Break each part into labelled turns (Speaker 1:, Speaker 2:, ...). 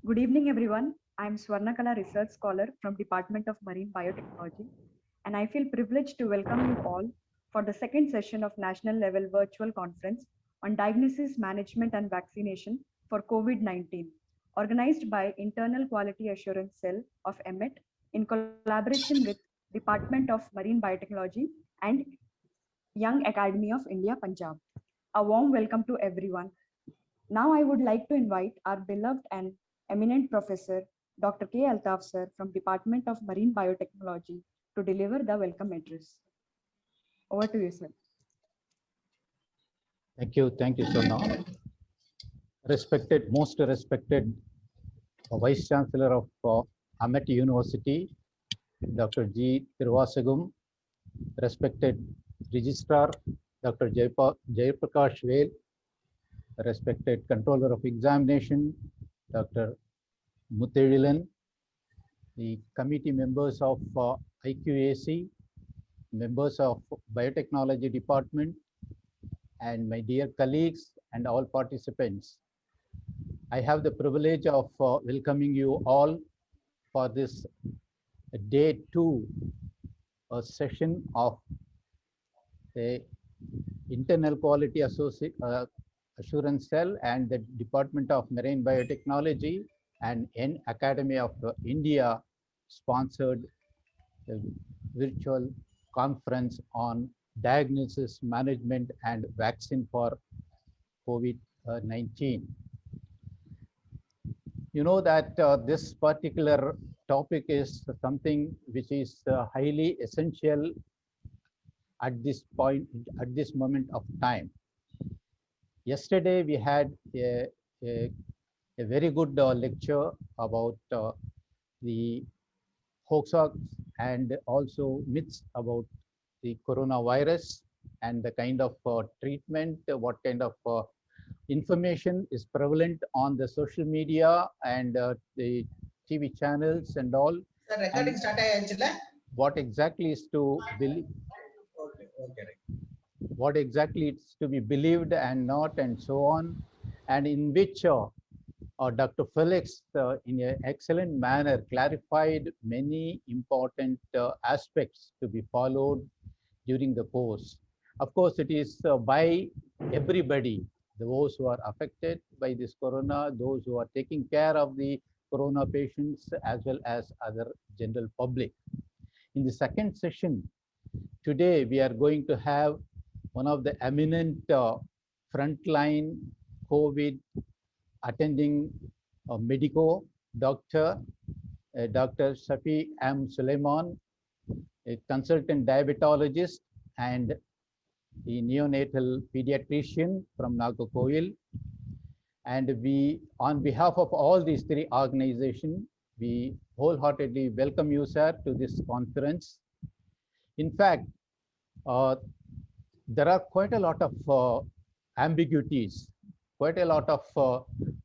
Speaker 1: Good evening, everyone. I'm Swarnakala Research Scholar from Department of Marine Biotechnology, and I feel privileged to welcome you all for the second session of National Level Virtual Conference on Diagnosis, Management and Vaccination for COVID-19, organized by Internal Quality Assurance Cell of EMET in collaboration with Department of Marine Biotechnology and Young Academy of India, Punjab. A warm welcome to everyone. Now I would like to invite our beloved and eminent professor, Dr. K. Altaf sir from Department of Marine Biotechnology to deliver the welcome address. Over to you, sir.
Speaker 2: Thank you, Sona. Most respected Vice Chancellor of Amet University, Dr. G. Tiruvasagam, respected Registrar, Dr. Jayaprakash Vel, respected Controller of Examination, Dr. Muthedilan, the committee members of IQAC, members of Biotechnology Department, and my dear colleagues and all participants. I have the privilege of welcoming you all for this day 2 session of the Internal Quality Assurance Cell and the Department of Marine Biotechnology and N Academy of India sponsored virtual conference on diagnosis, management and vaccine for COVID-19. You know that this particular topic is something which is highly essential at this point, at this moment of time. Yesterday we had a very good lecture about the hoaxes and also myths about the coronavirus and the kind of treatment, what kind of information is prevalent on the social media and the TV channels and all.
Speaker 3: Sir, recording start.
Speaker 2: What exactly is to believe? What exactly is to be believed and not, and so on, and in which Dr. Felix, in an excellent manner, clarified many important aspects to be followed during the course. Of course, it is by everybody, those who are affected by this corona, those who are taking care of the corona patients, as well as other general public. In the second session, today we are going to have one of the eminent frontline COVID attending medico doctor, Dr. Shafi M. Suleiman, a consultant diabetologist and the neonatal pediatrician from Nagercoil. And we, on behalf of all these three organizations, we wholeheartedly welcome you, sir, to this conference. In fact, there are quite a lot of ambiguities, quite a lot of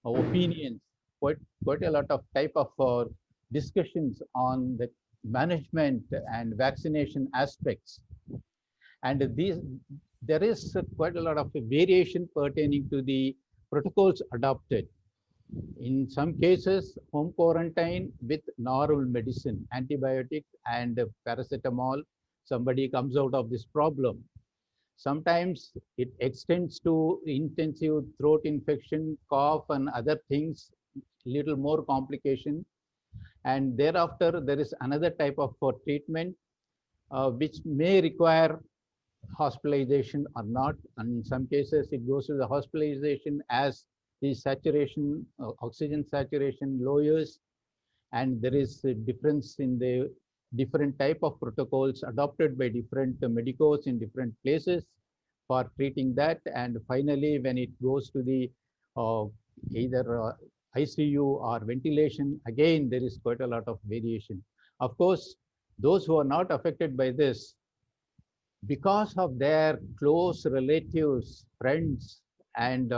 Speaker 2: opinions, quite a lot of type of discussions on the management and vaccination aspects. And there is quite a lot of variation pertaining to the protocols adopted. In some cases, home quarantine with normal medicine, antibiotic and paracetamol, somebody comes out of this problem. Sometimes it extends to intensive throat infection, cough and other things, little more complication. And thereafter, there is another type of treatment which may require hospitalization or not. And in some cases, it goes to the hospitalization as the saturation, oxygen saturation lowers. And there is a difference in the different type of protocols adopted by different medicos in different places for treating that. And finally, when it goes to the either ICU or ventilation, again, there is quite a lot of variation. Of course, those who are not affected by this, because of their close relatives, friends, and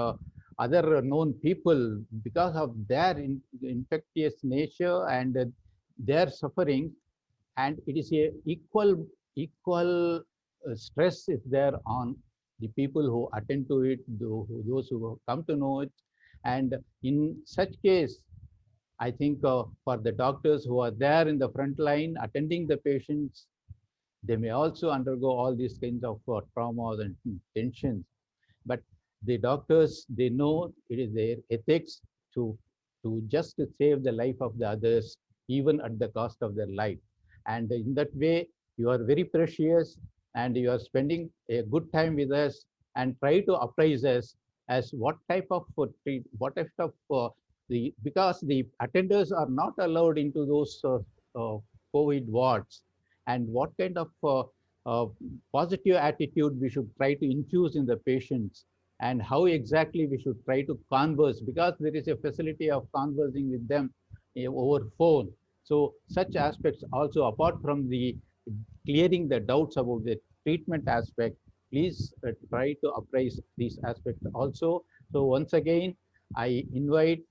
Speaker 2: other known people, because of their infectious nature and their suffering, and it is a equal stress is there on the people who attend to it, those who come to know it. And in such case, I think for the doctors who are there in the front line attending the patients, they may also undergo all these kinds of traumas and tensions. But the doctors, they know it is their ethics to just to save the life of the others, even at the cost of their life. And in that way, you are very precious, and you are spending a good time with us, and try to apprise us as what type of what type of because the attenders are not allowed into those COVID wards, and what kind of positive attitude we should try to infuse in the patients, and how exactly we should try to converse, because there is a facility of conversing with them over phone. So such aspects also, apart from the clearing the doubts about the treatment aspect, please try to apprise these aspects also. So once again, I invite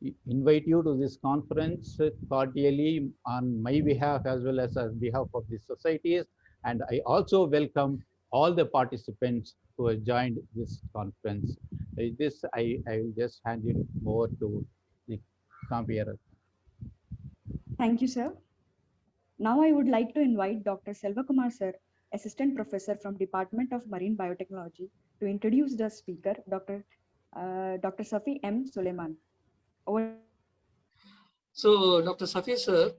Speaker 2: you to this conference cordially on my behalf as well as behalf of the societies. And I also welcome all the participants who have joined this conference. This, I will just hand it over to the compere.
Speaker 1: Thank you, sir. Now I would like to invite Dr. Selvakumar sir, Assistant Professor from Department of Marine Biotechnology, to introduce the speaker, Dr. Safi M. Suleiman. Over.
Speaker 4: So Dr. Safi sir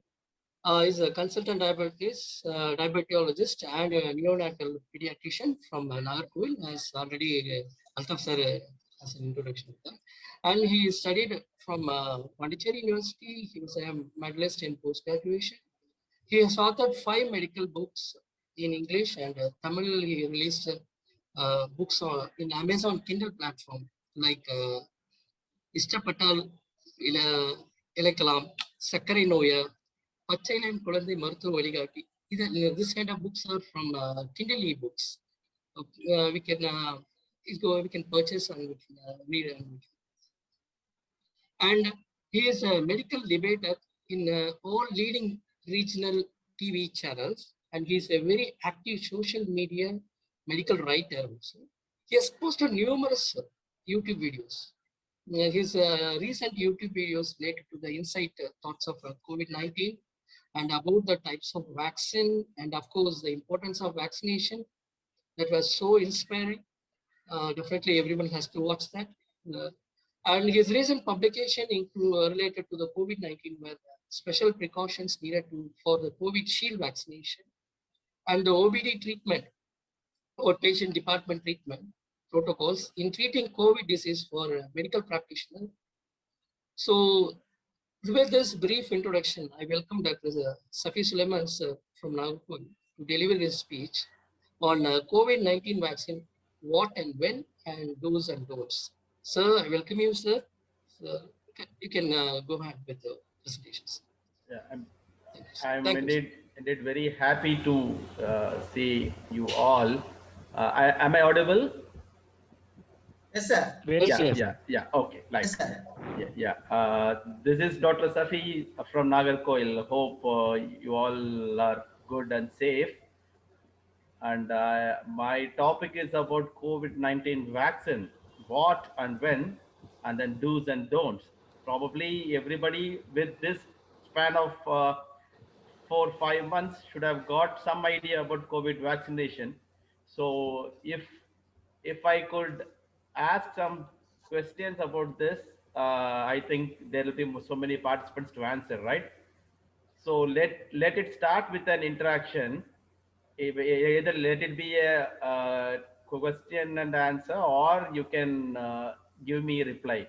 Speaker 4: is a consultant diabetologist and a neonatal pediatrician from Nagarkoil, as already Altaf sir as an introduction. And he studied from Pondicherry University. He was a medalist in post-graduation. He has authored 5 medical books in English, and Tamil. He released books in Amazon Kindle platform like Ishtapatal Ilakalam, Sakari Noya, Pachailem Kulandi Marthu Valigati. This kind of books are from Kindle e-books. We can purchase and we can read. And he is a medical debater in all leading regional TV channels, and he is a very active social media medical writer also. He has posted numerous YouTube videos. His recent YouTube videos related to the insight thoughts of COVID-19 and about the types of vaccine, and of course the importance of vaccination, that was so inspiring. Definitely everyone has to watch that. And his recent publication related to the COVID-19 were special precautions needed for the COVID shield vaccination and the OBD treatment, outpatient department treatment protocols in treating COVID disease for medical practitioners. So with this brief introduction, I welcome Dr. Safi Suleiman from Nagpur to deliver his speech on COVID-19 vaccine, what and when, and do's and don'ts. Sir, I welcome you, sir. So you can go ahead with the presentations.
Speaker 5: Yeah, I'm indeed very happy to see you all. Am I audible?
Speaker 3: Yes, sir.
Speaker 5: Yeah. Okay. Like,
Speaker 3: Yes, sir.
Speaker 5: yeah. This is Dr. Safi from Nagarkoil. Hope you all are good and safe. And my topic is about COVID-19 vaccine, what and when, and then do's and don'ts. Probably everybody with this span of 4-5 months should have got some idea about COVID vaccination. So if I could ask some questions about this, I think there will be so many participants to answer, right? So let it start with an interaction. Either let it be a question and answer, or you can give me a reply.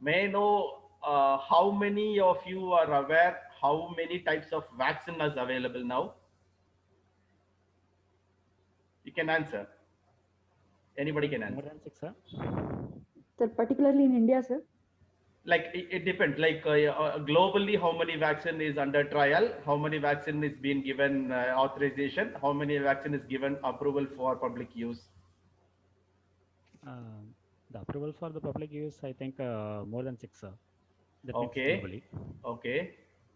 Speaker 5: May I know how many of you are aware how many types of vaccine is available now? You can answer. Anybody can answer.
Speaker 6: More than 6, sir.
Speaker 1: Sir, particularly in India, sir?
Speaker 5: Like it depends. Like globally, how many vaccine is under trial? How many vaccine is being given authorization? How many vaccine is given approval for public use?
Speaker 6: The approval for the public use, I think more than 6, sir. That means
Speaker 5: Okay.
Speaker 6: globally.
Speaker 5: Okay.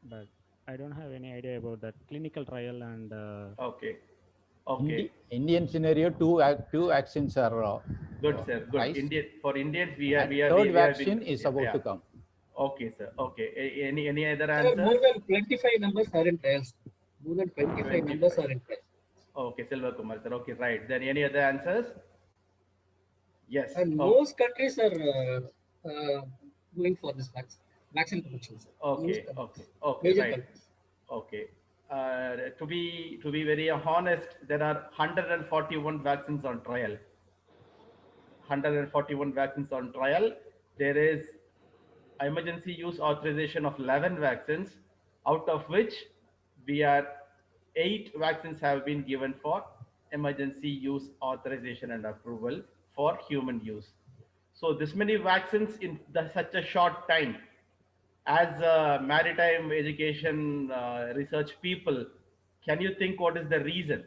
Speaker 6: But I don't have any idea about that clinical trial and.
Speaker 5: Okay. Okay.
Speaker 2: Indian scenario, two vaccines are
Speaker 5: good, sir. Good.
Speaker 2: nice.
Speaker 5: For Indians, we are
Speaker 2: third vaccine is about to come.
Speaker 5: Okay, sir. Okay. Any other
Speaker 4: There are more
Speaker 5: answers?
Speaker 4: than 25 numbers are in trials. More than 25 numbers
Speaker 5: 25.
Speaker 4: are in trials.
Speaker 5: Okay, Silva Kumar, sir. Okay, right. Then any other answers? Yes.
Speaker 4: And
Speaker 5: Oh,
Speaker 4: most countries are going for this vaccine production. Sir. Most
Speaker 5: okay.
Speaker 4: countries,
Speaker 5: Okay. Okay.
Speaker 4: major
Speaker 5: Right.
Speaker 4: countries.
Speaker 5: Okay. To be very honest, there are 141 vaccines on trial. 141 vaccines on trial. There is emergency use authorization of 11 vaccines, out of which we are 8 vaccines have been given for emergency use authorization and approval for human use. So this many vaccines in such a short time. As maritime education research people, can you think what is the reason?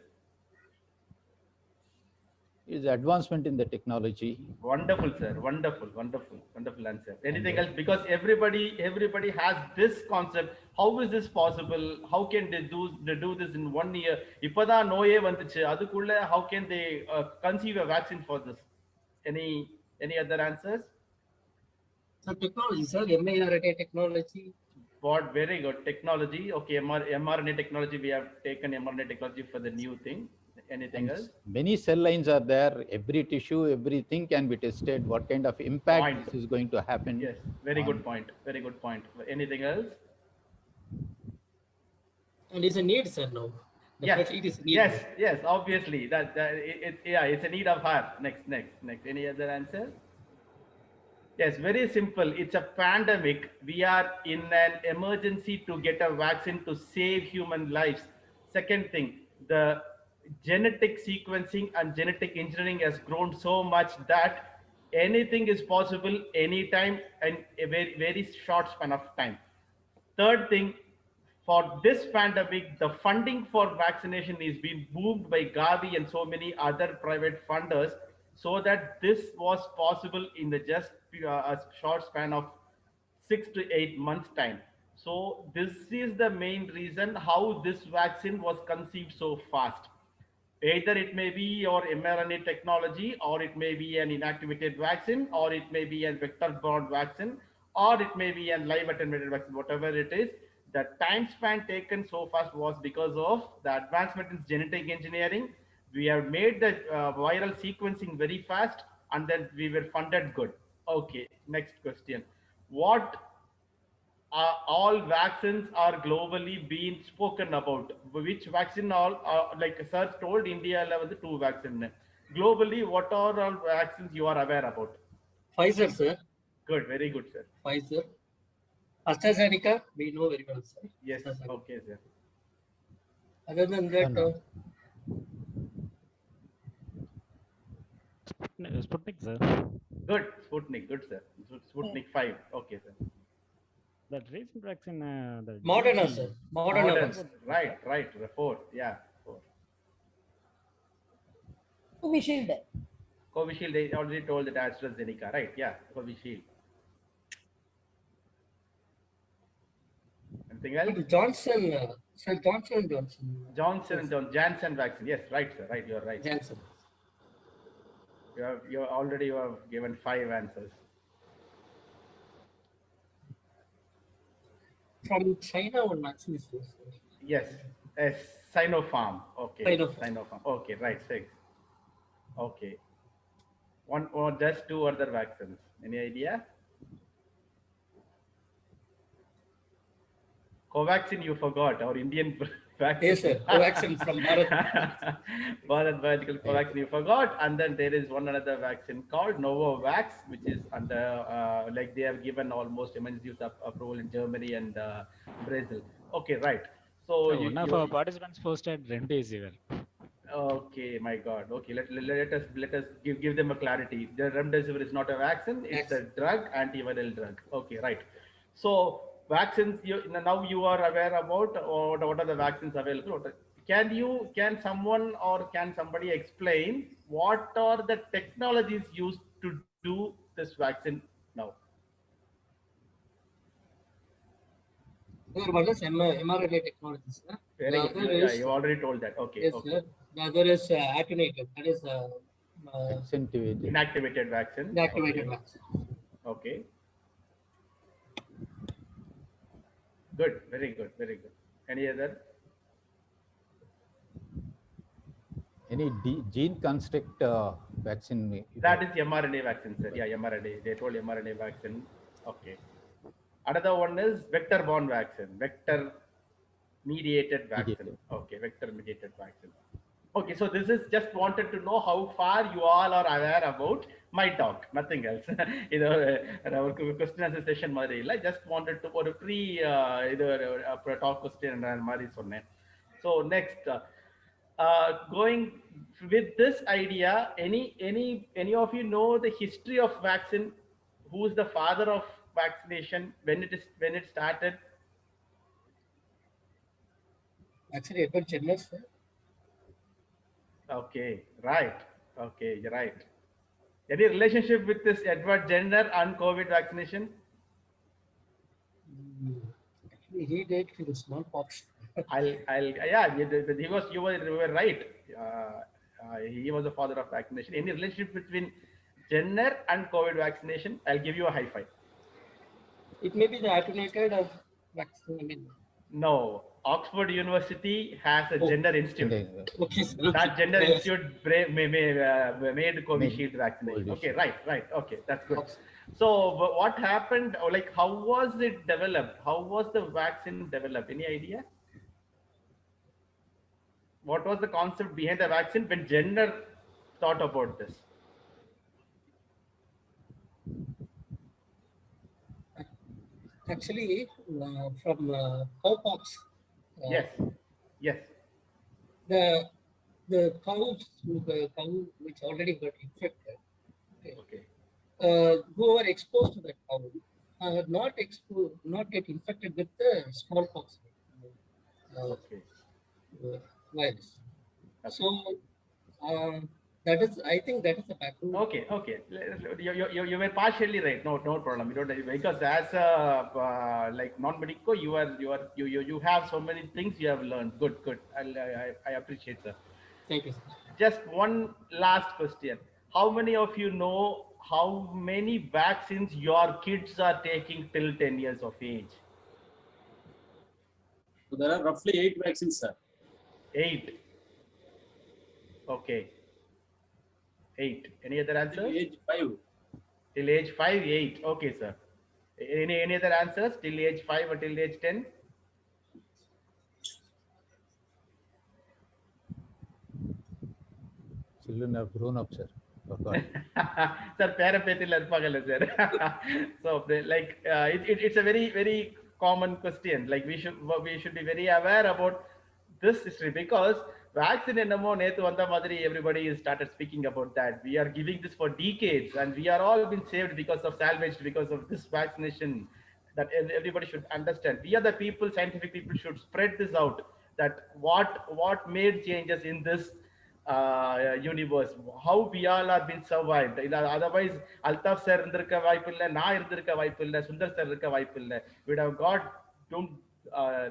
Speaker 2: Is advancement in the technology.
Speaker 5: Wonderful, sir. Wonderful, wonderful, wonderful answer. Anything
Speaker 2: And,
Speaker 5: else? Because everybody has this concept. How is this possible? How can they do this in 1 year? இப்பதான் நோயே வந்துச்சு அதுக்குள்ள how can they conceive a vaccine for this? Any any other answers?
Speaker 4: So technology, sir, mRNA technology.
Speaker 5: What very good technology. Okay, mRNA technology. We have taken mRNA technology for the new thing. Anything else?
Speaker 2: many cell lines are there. Every tissue, everything can be tested. What kind of impact
Speaker 5: Point.
Speaker 2: this is going to happen?
Speaker 5: Yes, very good point. Very good point. Anything else?
Speaker 4: And it's a need, sir, now.
Speaker 5: Yes,
Speaker 4: Definitely it is a need.
Speaker 5: yes, obviously it's a need of her. Next. Any other answer? Yes, very simple. It's a pandemic. We are in an emergency to get a vaccine to save human lives. Second thing, the genetic sequencing and genetic engineering has grown so much that anything is possible anytime and a very short span of time. Third thing, for this pandemic, the funding for vaccination is being boomed by Gavi and so many other private funders, so that this was possible in the just a short span of 6 to 8 months time. So this is the main reason how this vaccine was conceived so fast. Either it may be your mRNA technology, or it may be an inactivated vaccine, or it may be a vector-borne vaccine, or it may be a live attenuated vaccine, whatever it is. The time span taken so fast was because of the advancement in genetic engineering. We have made the viral sequencing very fast, and then we were funded good. Okay, next question. What all vaccines are globally being spoken about? Which vaccine all like sir told India level the 2 vaccine. Globally, what are all vaccines you are aware about?
Speaker 4: Pfizer, sir.
Speaker 5: Good, very good, sir.
Speaker 4: Pfizer. AstraZeneca, we know very well, sir.
Speaker 5: Yes,
Speaker 4: AstraZeneca.
Speaker 5: okay, sir.
Speaker 4: Other than that,
Speaker 6: Sputnik, sir.
Speaker 5: Good, Sputnik, good, sir. Sputnik 5, okay, sir.
Speaker 6: That recent vaccine, the
Speaker 4: Moderna,
Speaker 6: DG
Speaker 4: sir. Moderna. vaccine.
Speaker 5: Right, 4, yeah, 4.
Speaker 7: Covishield.
Speaker 5: Covishield, they already told that AstraZeneca, right? Yeah, Covishield. Anything else?
Speaker 4: Johnson, sir, Johnson.
Speaker 5: Janssen vaccine. Yes, right, sir. Right, you're right.
Speaker 4: Janssen.
Speaker 5: You have given 5 answers.
Speaker 4: From China, one vaccine is used.
Speaker 5: Yes, Sinopharm. Okay,
Speaker 4: Sinopharm.
Speaker 5: Okay, right, 6. Okay, one or just 2 other vaccines. Any idea? Covaxin, you forgot, our Indian vaccine.
Speaker 4: Yes, sir. Covaxin from Bharat.
Speaker 5: Bharat Biological Covaxin, you forgot. And then there is one another vaccine called Novavax, which is under, like they have given almost emergency use approval in Germany and Brazil. Okay, right. So
Speaker 6: one of our participants posted Remdesivir.
Speaker 5: Okay, my God. Okay, let us give them a clarity. The remdesivir is not a vaccine; it's a drug, antiviral drug. Okay, right. So vaccines. Now you are aware about what are the vaccines available. Can someone or can somebody explain what are the technologies used to do this vaccine now?
Speaker 4: One is mRNA technology, sir.
Speaker 5: Very good. Yeah, you already told that. Okay.
Speaker 4: Yes,
Speaker 5: okay.
Speaker 4: sir. The other is attenuated. That is
Speaker 2: Accentuated.
Speaker 5: Inactivated vaccine.
Speaker 4: inactivated vaccine.
Speaker 5: Okay. Good. Very good. Very good. Any other?
Speaker 2: Any gene construct vaccine?
Speaker 5: That is mRNA vaccine, sir. Yeah, mRNA. They told mRNA vaccine. Okay. Another one is vector-borne vaccine, vector-mediated vaccine.
Speaker 2: Mediated.
Speaker 5: Okay, vector-mediated vaccine. Okay, so this is just wanted to know how far you all are aware about my talk, nothing else. Our question answer session மாதிரி இல்ல, just wanted to ஒரு pre talk question மாதிரி சொன்னேன். So next, going with this idea, any of you know the history of vaccine? Who is the father of vaccination? When it started?
Speaker 4: Actually, Edward Jenner, sir.
Speaker 5: Okay, right. Okay, you're right. Any relationship with this Edward Jenner and COVID vaccination?
Speaker 4: Actually, he did for the smallpox.
Speaker 5: Yeah, you were right. He was the father of vaccination. Any relationship between Jenner and COVID vaccination? I'll give you a high five.
Speaker 4: It may be the attenuated vaccine. I mean,
Speaker 5: No, Oxford University has a gender institute.
Speaker 4: okay, sir.
Speaker 5: That gender
Speaker 4: Yes.
Speaker 5: institute made Covishield vaccination. Okay, right. Okay, that's good.
Speaker 4: Okay.
Speaker 5: So what happened? Or like, how was it developed? How was the vaccine developed? Any idea? What was the concept behind the vaccine when Jenner thought about this?
Speaker 4: Actually, from cowpox.
Speaker 5: Yes.
Speaker 4: The cows, the cow which already got infected,
Speaker 5: Okay.
Speaker 4: who were exposed to that cow, not get infected with the smallpox
Speaker 5: Okay.
Speaker 4: virus.
Speaker 5: Okay.
Speaker 4: So that is, I think that is the background.
Speaker 5: Okay. You were partially right. No problem. You don't, because as a like non-medico, you have so many things you have learned. Good. I appreciate, sir.
Speaker 4: Thank you, sir.
Speaker 5: Just one last question. How many of you know how many vaccines your kids are taking till 10 years of age?
Speaker 7: So there are roughly 8 vaccines, sir.
Speaker 5: 8. Okay. 8. Any other answers?
Speaker 7: Till age 5.
Speaker 5: Till age 5, 8. Okay, sir. Any other answers till age 5 or till age 10?
Speaker 2: Children have grown up, sir.
Speaker 5: Sir, பேரப்பேத்தில இருப்பாங்கல்ல sir. So like it's a very common question. Like we should be very aware about this history, because vaccine என்னமோ நேத்து வந்த மாதிரி everybody started speaking about that. We are giving this for decades and we are all been saved salvaged because of this vaccination. That everybody should understand. We are the people, scientific people should spread this out, that what made changes in this universe, how we all are been survived. Otherwise Altaf sir irundhirukka vaipilla, na irundhirukka vaipilla, Sundar sir irukka vaipilla, we'd have got doomed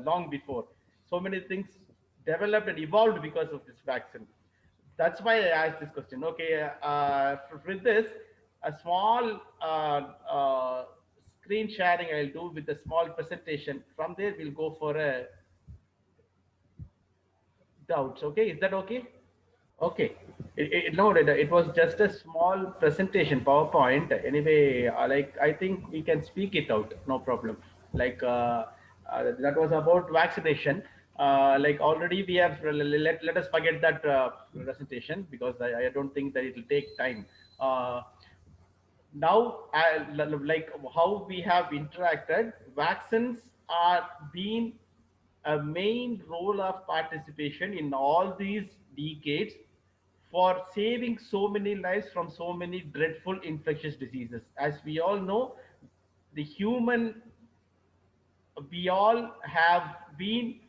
Speaker 5: long before. So many things developed and evolved because of this vaccine. That's why I asked this question. Okay, with this, a small screen sharing I'll do with a small presentation. From there we'll go for a doubts. Okay, is that okay? Okay. No, it was just a small presentation, PowerPoint. Anyway, like I think we can speak it out, no problem. Like that was about vaccination. Like already we have, let us forget that presentation, because I don't think that it will take time. Now, like how we have interacted, vaccines are being a main role of participation in all these decades for saving so many lives from so many dreadful infectious diseases. As we all know, we all have been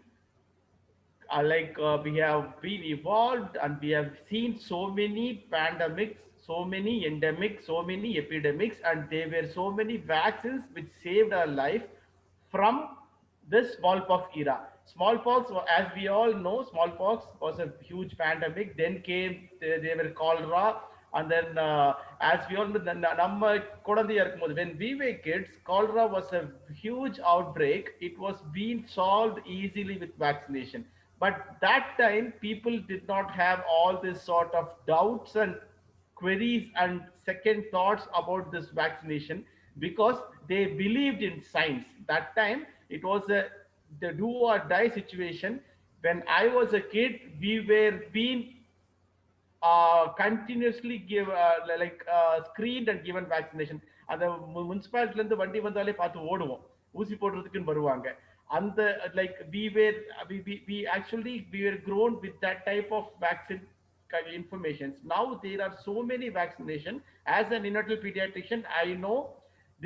Speaker 5: we have been evolved, and we have seen so many pandemics, so many endemics, so many epidemics, and there were so many vaccines which saved our life from this smallpox era. Smallpox, as we all know, smallpox was a huge pandemic. Then came, they were cholera, And then as we all know, நம்ம குழந்தையா இருக்கும்போது when we were kids, cholera was a huge outbreak. It was being solved easily with vaccination. But that time people did not have all this sort of doubts and queries and second thoughts about this vaccination because they believed in science. That time it was the do or die situation. When I was a kid, we were being continuously give screened and given vaccination. அந்த முனிசிபாலிட்டில இருந்து வண்டி வந்தாலே பார்த்து ஓடுவோம், ஊசி போடுறதுக்குன்னு வருவாங்க. அந்த like we actually we were grown with that type of vaccine informations. Now there are so many vaccination. As an neonatal pediatrician, I know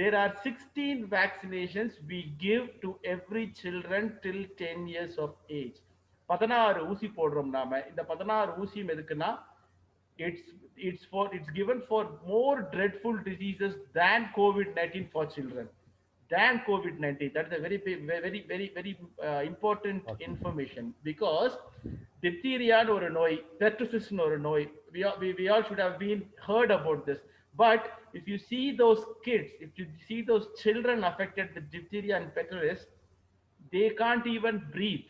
Speaker 5: there are 16 vaccinations we give to every children till 10 years of age. 16 ஊசி போடுறோம் நாம. இந்த 16 ஊசியும் எதுக்குன்னா it's given for more dreadful diseases than COVID-19 for children. Than COVID-19. That's a very important information because diphtheria or a noi, pertussis or a noi, we all should have been heard about this. But if you see those kids, if you see those children affected with diphtheria and pertussis, they can't even breathe.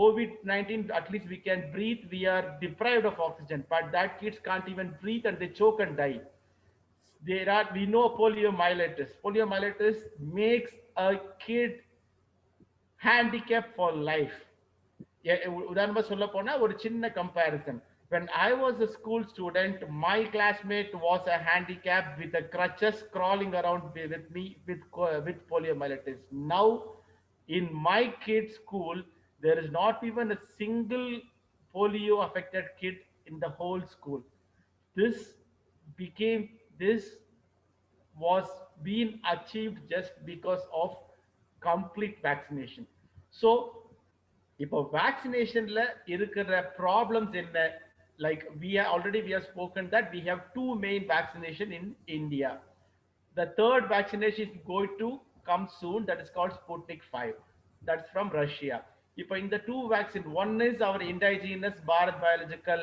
Speaker 5: COVID-19, at least we can breathe, we are deprived of oxygen, but that kids can't even breathe and they choke and die. We know poliomyelitis. Poliomyelitis makes a kid handicapped for life. உதாரணமா சொல்ல போனா ஒரு சின்ன comparison. When I was a school student, my classmate was a handicapped with the crutches crawling around with me with poliomyelitis. Now, in my kid's school, there is not even a single polio affected kid in the whole school. This was being achieved just because of complete vaccination. So இப்போ vaccinationல இருக்கிற problems என்ன, like we have spoken that we have two main vaccination in India. The third vaccination is going to come soon, that is called Sputnik 5. That's from Russia. இப்போ இந்த two vaccine, one is our indigenous Bharat Biological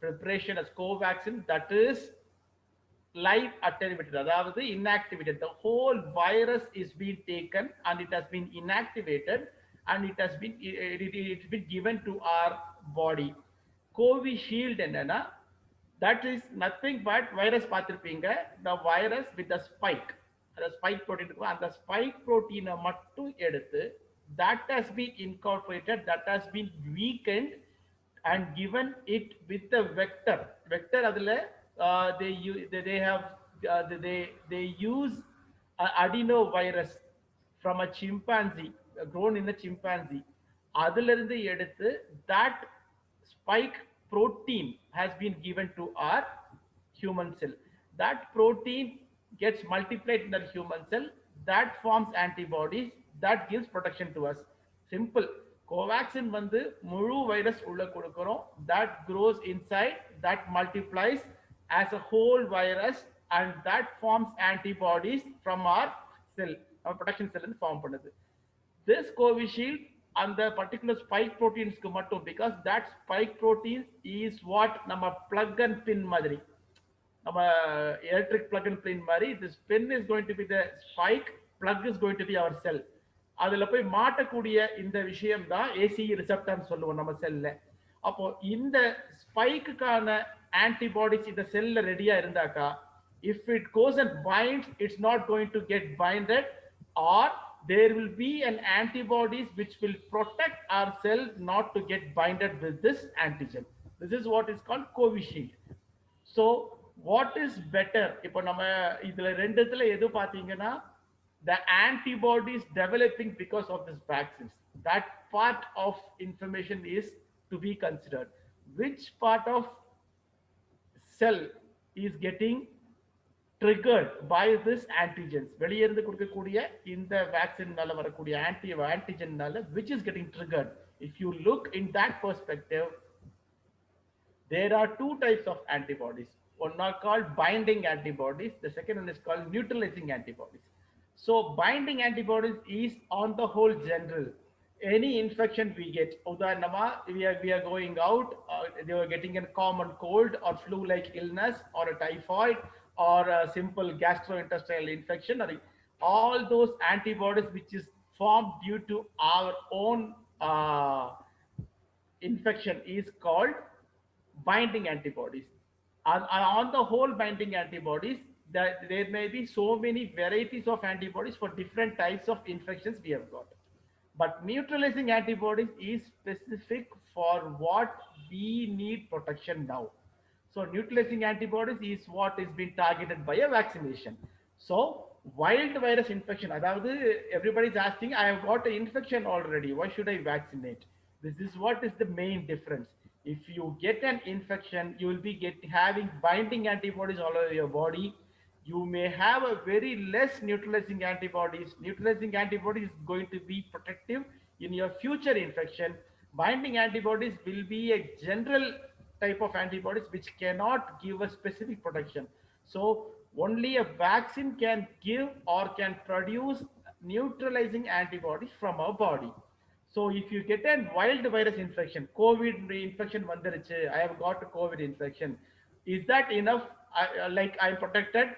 Speaker 5: preparation as Covaxin, that is live attenuated, அதாவது inactivated. The whole virus is being taken and it has been inactivated and it's been given to our body. Covishield என்னன்னா, that is nothing but virus பார்த்திருப்பீங்க, the virus with the spike, the spike protein இருக்கும், அந்த spike protein மட்டும் எடுத்து that has been incorporated, that has been weakened and given it with the vector. அதுல they use adenovirus from a chimpanzee, grown in a chimpanzee. அதுல இருந்து எடுத்து that spike protein has been given to our human cell. That protein gets multiplied in the human cell, that forms antibodies, that gives protection to us. Simple. Covaxin வந்து முழு virus உள்ள கொடுக்கிறோம், that grows inside, that multiplies as a whole virus and that forms antibodies from our cell, our protection cell and form பண்ணுது. This Covishield and the particular spike proteins க்கு மட்டும், because that spike proteins is what நம்ம plug and pin மாதிரி, நம்ம electric plug and pin மாதிரி, this pin is going to be the spike, plug is going to be our cell. அதுல போய் மாட்டக்கூடிய இந்த விஷயம் தான் ACE ரிசெப்டர்னு சொல்லுவோம் நம்ம செல்ல. அப்போ இந்த ஸ்பைக்குக்கான ஆன்டிபாடிஸ் இந்த செல்ல ரெடியா இருந்தாக்கா, if it goes and binds, it's not going to get binded, or there will be an antibodies which will protect our cell not to get binded with this antigen. This is what is called Covishield. So what is better? இப்போ நம்ம இதுல ரெண்டுத்துல எது பாத்தீங்கன்னா, the antibodies developing because of this vaccines, that part of information is to be considered. Which part of cell is getting triggered by this antigens, வெளிய இருந்து கொடுக்கக்கூடிய இந்த வேக்சின்னால வரக்கூடிய antigenனால which is getting triggered? If you look in that perspective, there are two types of antibodies. One are called binding antibodies, the second one is called neutralizing antibodies. So binding antibodies is on the whole general. any infection we get, we are going out, they were getting a common cold or flu-like illness or a typhoid or a simple gastrointestinal infection, or all those antibodies which is formed due to our own infection is called binding antibodies. On the whole, binding antibodies, that there may be so many varieties of antibodies for different types of infections we have got. But neutralizing antibodies is specific for what we need protection now. So neutralizing antibodies is what is being targeted by a vaccination. So wild virus infection, everybody is asking, I have got an infection already, why should I vaccinate? This is what is the main difference. If you get an infection, you will be having binding antibodies all over your body. You may have a very less neutralizing antibodies. Neutralizing antibodies is going to be protective in your future infection. Binding antibodies will be a general type of antibodies which cannot give a specific protection. So only a vaccine can give or can produce neutralizing antibodies from our body. So if you get a wild virus infection, COVID infection vandarichu, I have got a COVID infection. Is that enough? Like I'm protected?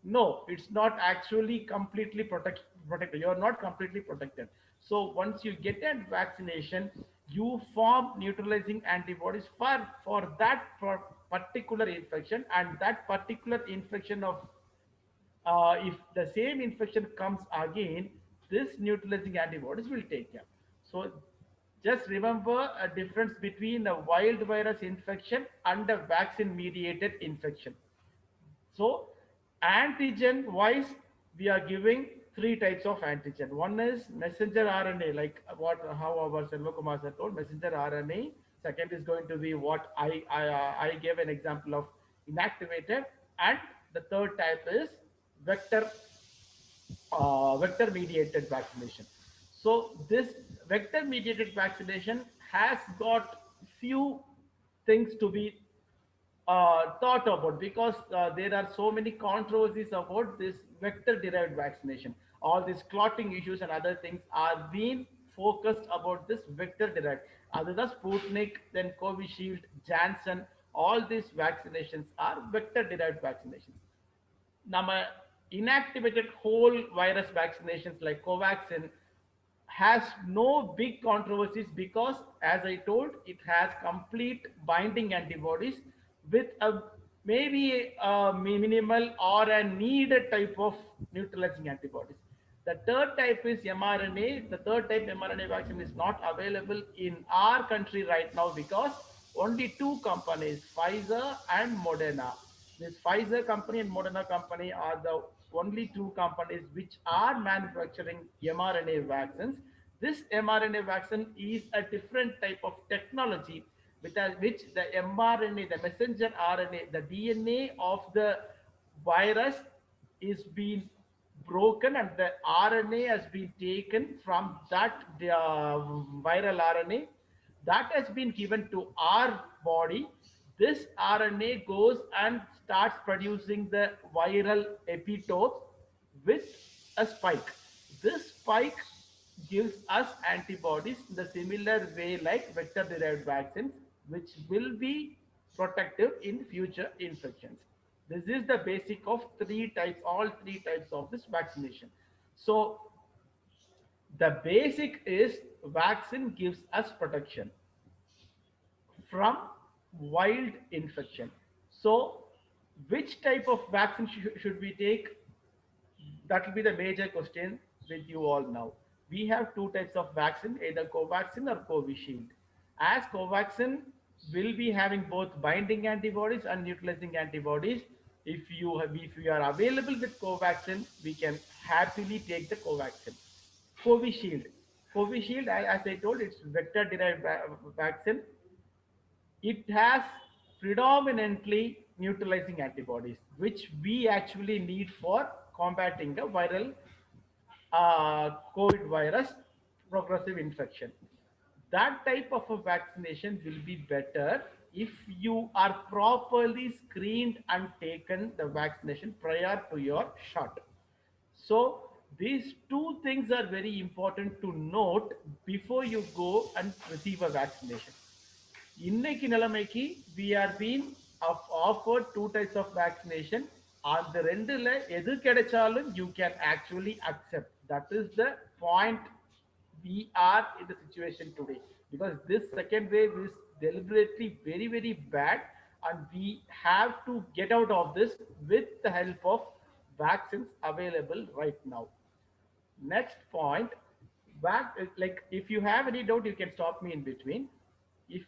Speaker 5: No, it's not actually completely protected. You're not completely protected. So once you get a vaccination, you form neutralizing antibodies for that particular infection, and that particular infection of if the same infection comes again, this neutralizing antibodies will take care. So just remember a difference between a wild virus infection and a vaccine mediated infection. So antigen wise, we are giving three types of antigen. One is messenger RNA, like how our Selvakumar sir told, messenger RNA. Second is going to be what I gave an example of, inactivated, and the third type is vector vector mediated vaccination. So this vector mediated vaccination has got few things to be thought about, because there are so many controversies about this vector derived vaccination. All these clotting issues and other things are being focused about this vector derived. Other than Sputnik, then Covishield, Janssen, all these vaccinations are vector derived vaccinations. Nama inactivated whole virus vaccinations like Covaxin has no big controversies, because as I told, it has complete binding antibodies with a maybe a minimal or a needed type of neutralizing antibodies. The third type is mRNA. The third type mRNA vaccine is not available in our country right now because only two companies, Pfizer and Moderna. This Pfizer company and Moderna company are the only two companies which are manufacturing mRNA vaccines. This mRNA vaccine is a different type of technology with which the mRNA, the messenger RNA, the DNA of the virus is being broken, and the RNA has been taken from that viral RNA that has been given to our body. This RNA goes and starts producing the viral epitope with a spike. This spike gives us antibodies in the similar way like vector derived vaccines, which will be protective in future infections. This is the basic of three types, all three types of this vaccination. So the basic is vaccine gives us protection from wild infection. So which type of vaccine should we take? That will be the major question with you all now. We have two types of vaccine, either Covaxin or Covishield. As Covaxin will be having both binding antibodies and neutralizing antibodies, if you are available with Covaxin, we can happily take the Covaxin. Covishield. Covishield, as I told, it's vector derived vaccine. It has predominantly neutralizing antibodies, which we actually need for combating the viral COVID virus progressive infection. That type of a vaccination will be better if you are properly screened and taken the vaccination prior to your shot. So These two things are very important to note before you go and receive a vaccination. இன்னைக்கு நிலைமைக்கு we are being offered two types of vaccination. அந்த ரெண்டுல எது கிடைச்சாலும் you can actually accept. That is the point we are in the situation today, because this second wave is deliberately very, very bad, and we have to get out of this with the help of vaccines available right now. Next point, like if you have any doubt, you can stop me in between. If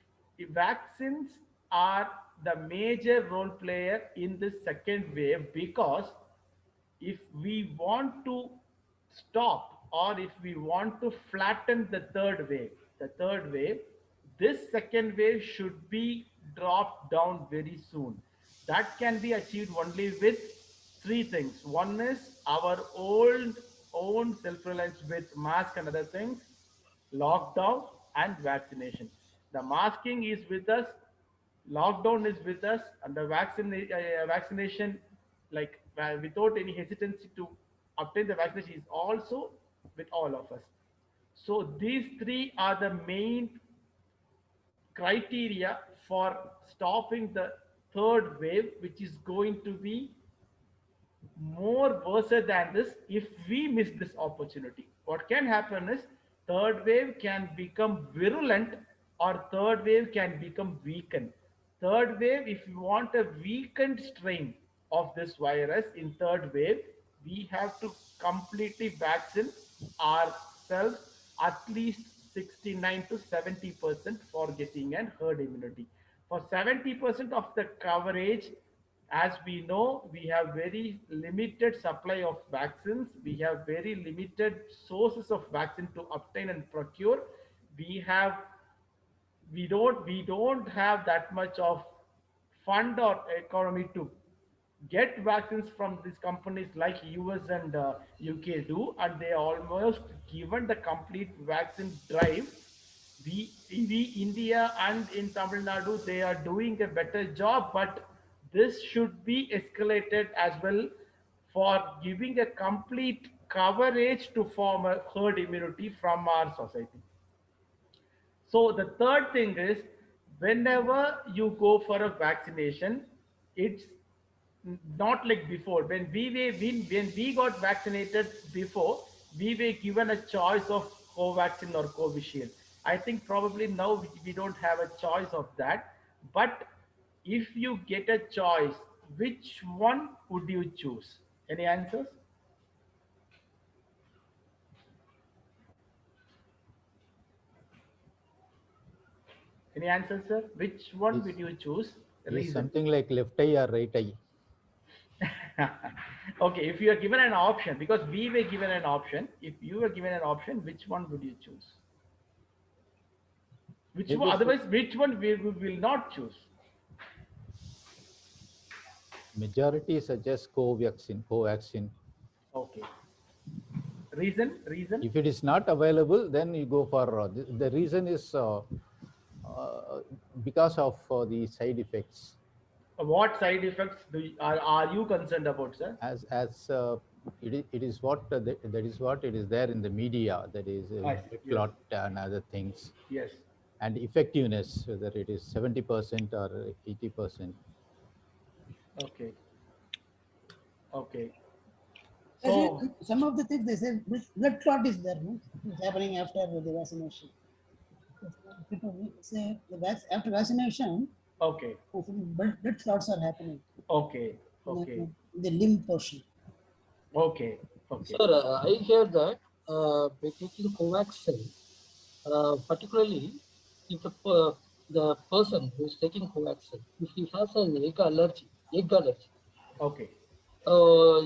Speaker 5: vaccines are the major role player in this second wave, because if we want to stop or if we want to flatten the third wave, this second wave should be dropped down very soon. That can be achieved only with three things. One is our own self-reliance with mask and other things, lockdown and vaccination. The masking is with us, lockdown is with us, and the vaccination, like without any hesitancy to obtain the vaccination, is also with all of us. So these three are the main criteria for stopping the third wave, which is going to be more worse than this if we miss this opportunity. What can happen is third wave can become virulent or third wave can become weakened. Third wave, if you want a weakened strain of this virus in third wave, we have to completely vaccine ourselves at least 69 to 70% for getting an herd immunity. For 70% of the coverage, as we know, we have very limited supply of vaccines. We have very limited sources of vaccine to obtain and procure. We don't have that much of fund or economy to get vaccines from these companies like US and UK do, and they almost given the complete vaccine drive. We India and in Tamil Nadu, they are doing a better job, but this should be escalated as well for giving a complete coverage to form a herd immunity from our society. So the third thing is, whenever you go for a vaccination, it's not like before. When we got vaccinated before, we were given a choice of Covaxin or Covishield. I think probably now we don't have a choice of that. But if you get a choice, which one would you choose? Any answers? Any answers, sir? Which one would you choose?
Speaker 2: Is
Speaker 5: Reason.
Speaker 2: something like left eye or right eye?
Speaker 5: Okay, if you are given an option, because we were given an option, if you were given an option, which one would you choose? Which one? Otherwise, which one we will not choose?
Speaker 2: Majority suggest Covaxin.
Speaker 5: Okay. Reason?
Speaker 2: If it is not available, then you go for the reason is because of the side effects.
Speaker 5: What side effects are you concerned about, sir?
Speaker 2: As it is what that is what it is there in the media, that is clot and other things.
Speaker 5: Yes.
Speaker 2: And effectiveness, whether it is 70% or 80%.
Speaker 5: Okay. Okay.
Speaker 8: So, some of the things they say blood clot is there, no? It's happening after the vaccination. People say after vaccination,
Speaker 5: okay,
Speaker 8: blood clots are happening.
Speaker 5: Okay. Okay.
Speaker 8: The limb portion.
Speaker 5: Okay. Okay.
Speaker 4: Sir, I hear that by taking Covaxin, particularly if the person who is taking Covaxin, if he has an egg allergy,
Speaker 5: okay,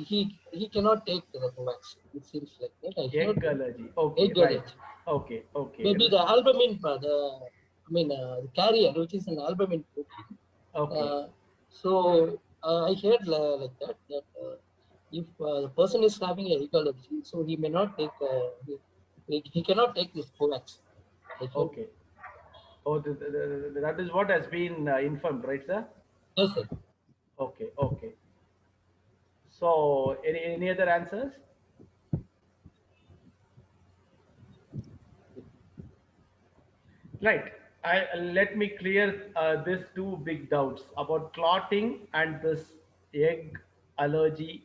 Speaker 4: he cannot take the Covaxin. It seems like that.
Speaker 5: Egg allergy. Okay.
Speaker 4: Egg
Speaker 5: Right.
Speaker 4: allergy.
Speaker 5: Okay. Okay.
Speaker 4: Maybe the albumin, the carrier, which is an albumin protein.
Speaker 5: Okay.
Speaker 4: So I heard like that if the person is having a egg allergy, so he may not take, he cannot take this Covaxin.
Speaker 5: Okay. Oh, that is what has been informed, right, sir?
Speaker 4: Yes, sir.
Speaker 5: Okay. Okay. So, any other answers? Right. Let me clear these two big doubts about clotting and this egg allergy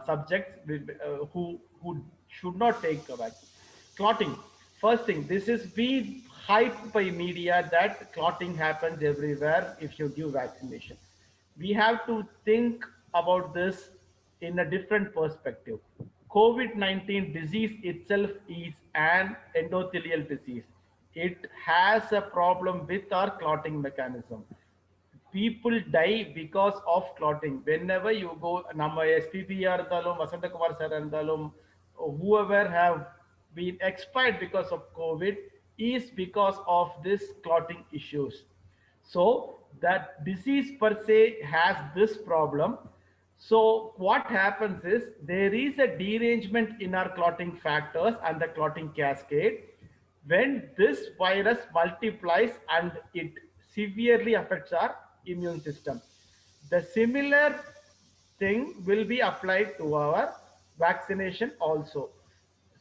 Speaker 5: subjects who should not take the vaccine. Clotting. First thing, this is being hyped by media that clotting happens everywhere if you give vaccination. We have to think about this in a different perspective. COVID-19 disease itself is an endothelial disease. It has a problem with our clotting mechanism. People die because of clotting. Whenever you go, நம்ம SPB இருந்தாலும் Vasanthakumar sir இருந்தாலும் whoever have been expired because of COVID is because of this clotting issues. So that disease per se has this problem. So what happens is there is a derangement in our clotting factors and the clotting cascade. When this virus multiplies and it severely affects our immune system, the similar thing will be applied to our vaccination also.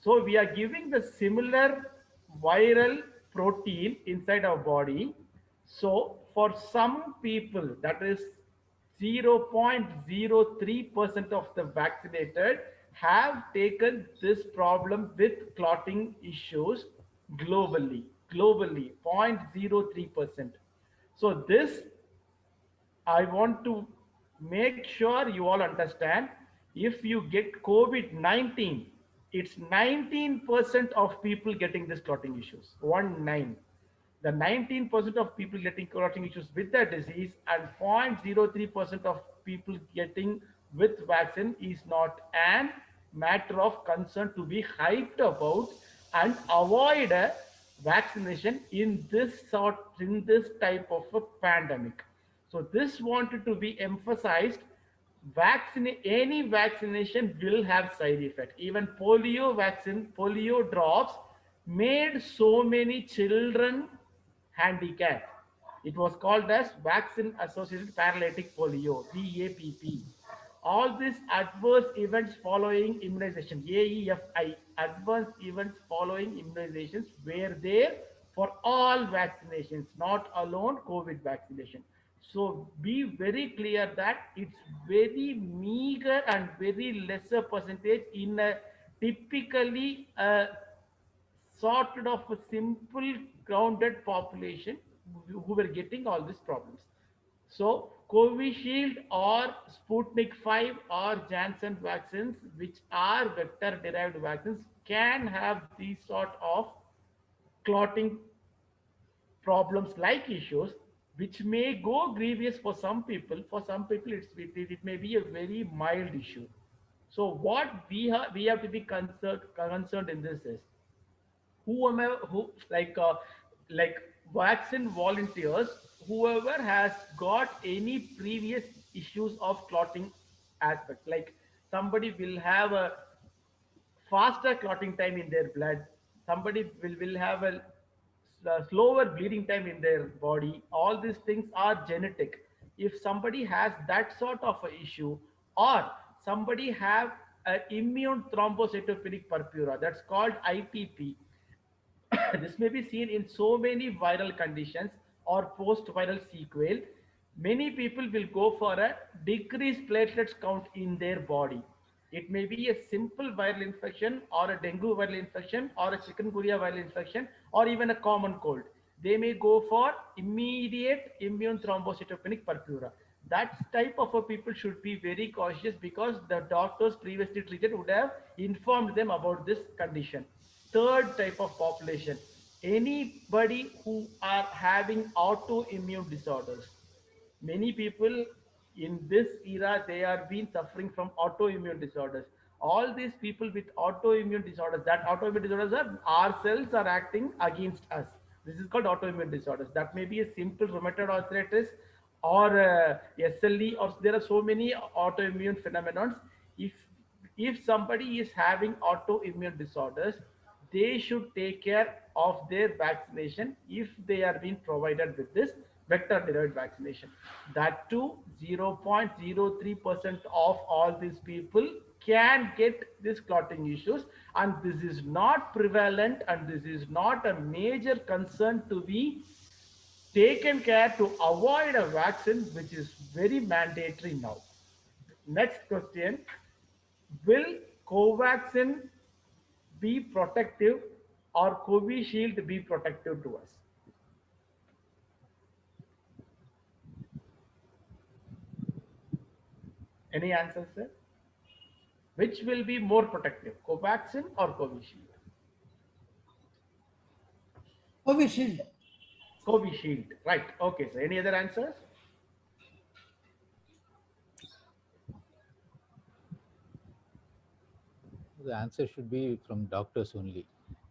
Speaker 5: So we are giving the similar viral protein inside our body. So for some people, that is 0.03% of the vaccinated have taken this problem with clotting issues globally. Globally, 0.03%. So this I want to make sure you all understand, if you get COVID-19, it's 19% of people getting this clotting issues. 19. The 19% of people getting clotting issues with the disease and 0.03% of people getting with vaccine is not an matter of concern to be hyped about and avoid a vaccination in this type of a pandemic. So this wanted to be emphasized. Any vaccination will have side effect. Even polio vaccine, polio drops made so many children handicapped. It was called as vaccine associated paralytic polio, VAPP. All these adverse events following immunization, AEFI, adverse events following immunizations were there for all vaccinations, not alone COVID vaccination. So be very clear that it's very meager and very lesser percentage in a typically sorted of a simple grounded population who were getting all these problems. So Covishield or Sputnik 5 or Janssen vaccines, which are vector derived vaccines, can have these sort of clotting problems like issues, which may go grievous for some people. For some people, it may be a very mild issue. So what we have to be concerned in this is, who like vaccine volunteers, whoever has got any previous issues of clotting aspect, like somebody will have a faster clotting time in their blood, somebody will have a slower bleeding time in their body. All these things are genetic. If somebody has that sort of a issue, or somebody have an immune thrombocytopenic purpura, that's called ITP. This may be seen in so many viral conditions or post-viral sequel. Many people will go for a decreased platelets count in their body. It may be a simple viral infection or a dengue viral infection or a chikungunya viral infection or even a common cold. They may go for immediate immune thrombocytopenic purpura. That type of a people should be very cautious, because the doctors previously treated would have informed them about this condition. Third type of population, anybody who are having autoimmune disorders. Many people in this era, they are been suffering from autoimmune disorders. All these people with autoimmune disorders, that autoimmune disorders are our cells are acting against us. This is called autoimmune disorders. That may be a simple rheumatoid arthritis or SLE, or there are so many autoimmune phenomenons. If somebody is having autoimmune disorders, they should take care of their vaccination if they are being provided with this vector derived vaccination. That too, 0.03% of all these people can get these clotting issues, and this is not prevalent, and this is not a major concern to be taken care to avoid a vaccine, which is very mandatory now. Next question, will Covaxin be protective or Covishield be protective to us? Any answers, sir? Which will be more protective, Covaxin or Covishield?
Speaker 8: Covishield.
Speaker 5: Covishield, right. Okay, so any other answers?
Speaker 2: The answer should be from doctors only.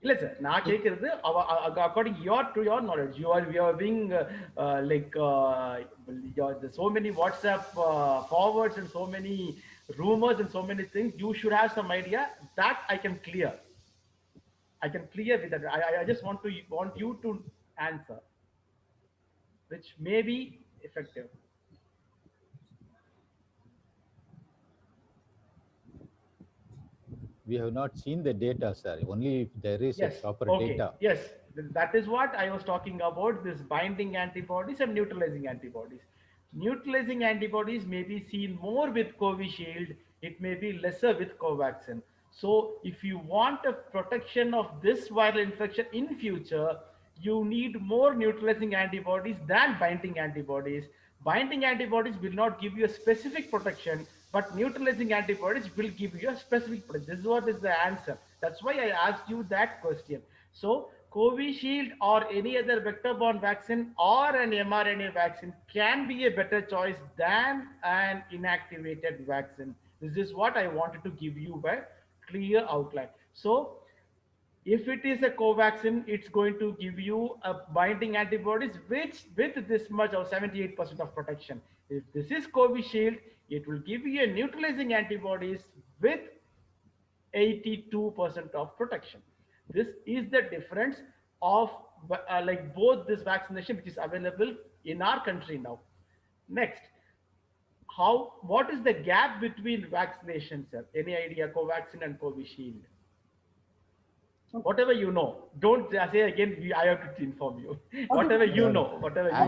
Speaker 5: இல்ல sir நான் கேட்கறது according to your knowledge, you are being so many WhatsApp forwards and so many rumors and so many things. You should have some idea that I can clear with that. I just want you to answer which may be effective.
Speaker 2: We have not seen the data, sir. Only if there is a proper data.
Speaker 5: Yes, that is what I was talking about, this binding antibodies and neutralizing antibodies. Neutralizing antibodies may be seen more with Covishield, it may be lesser with Covaxin. So if you want a protection of this viral infection in future, you need more neutralizing antibodies than binding antibodies. Binding antibodies will not give you a specific protection, but neutralizing antibodies will give you a specific protection. This is what is the answer. That's why I asked you that question. So Covishield or any other vector-borne vaccine or an mRNA vaccine can be a better choice than an inactivated vaccine. This is what I wanted to give you a clear outline. So if it is a Covaxin, it's going to give you a binding antibodies which with this much of 78% of protection. If this is Covishield, it will give you a neutralizing antibodies with 82% of protection. This is the difference of like both this vaccination which is available in our country now. Next, what is the gap between vaccinations, sir? Any idea, Covaxin and Covishield? Whatever you know, don't say again, I have to inform you. Whatever you know,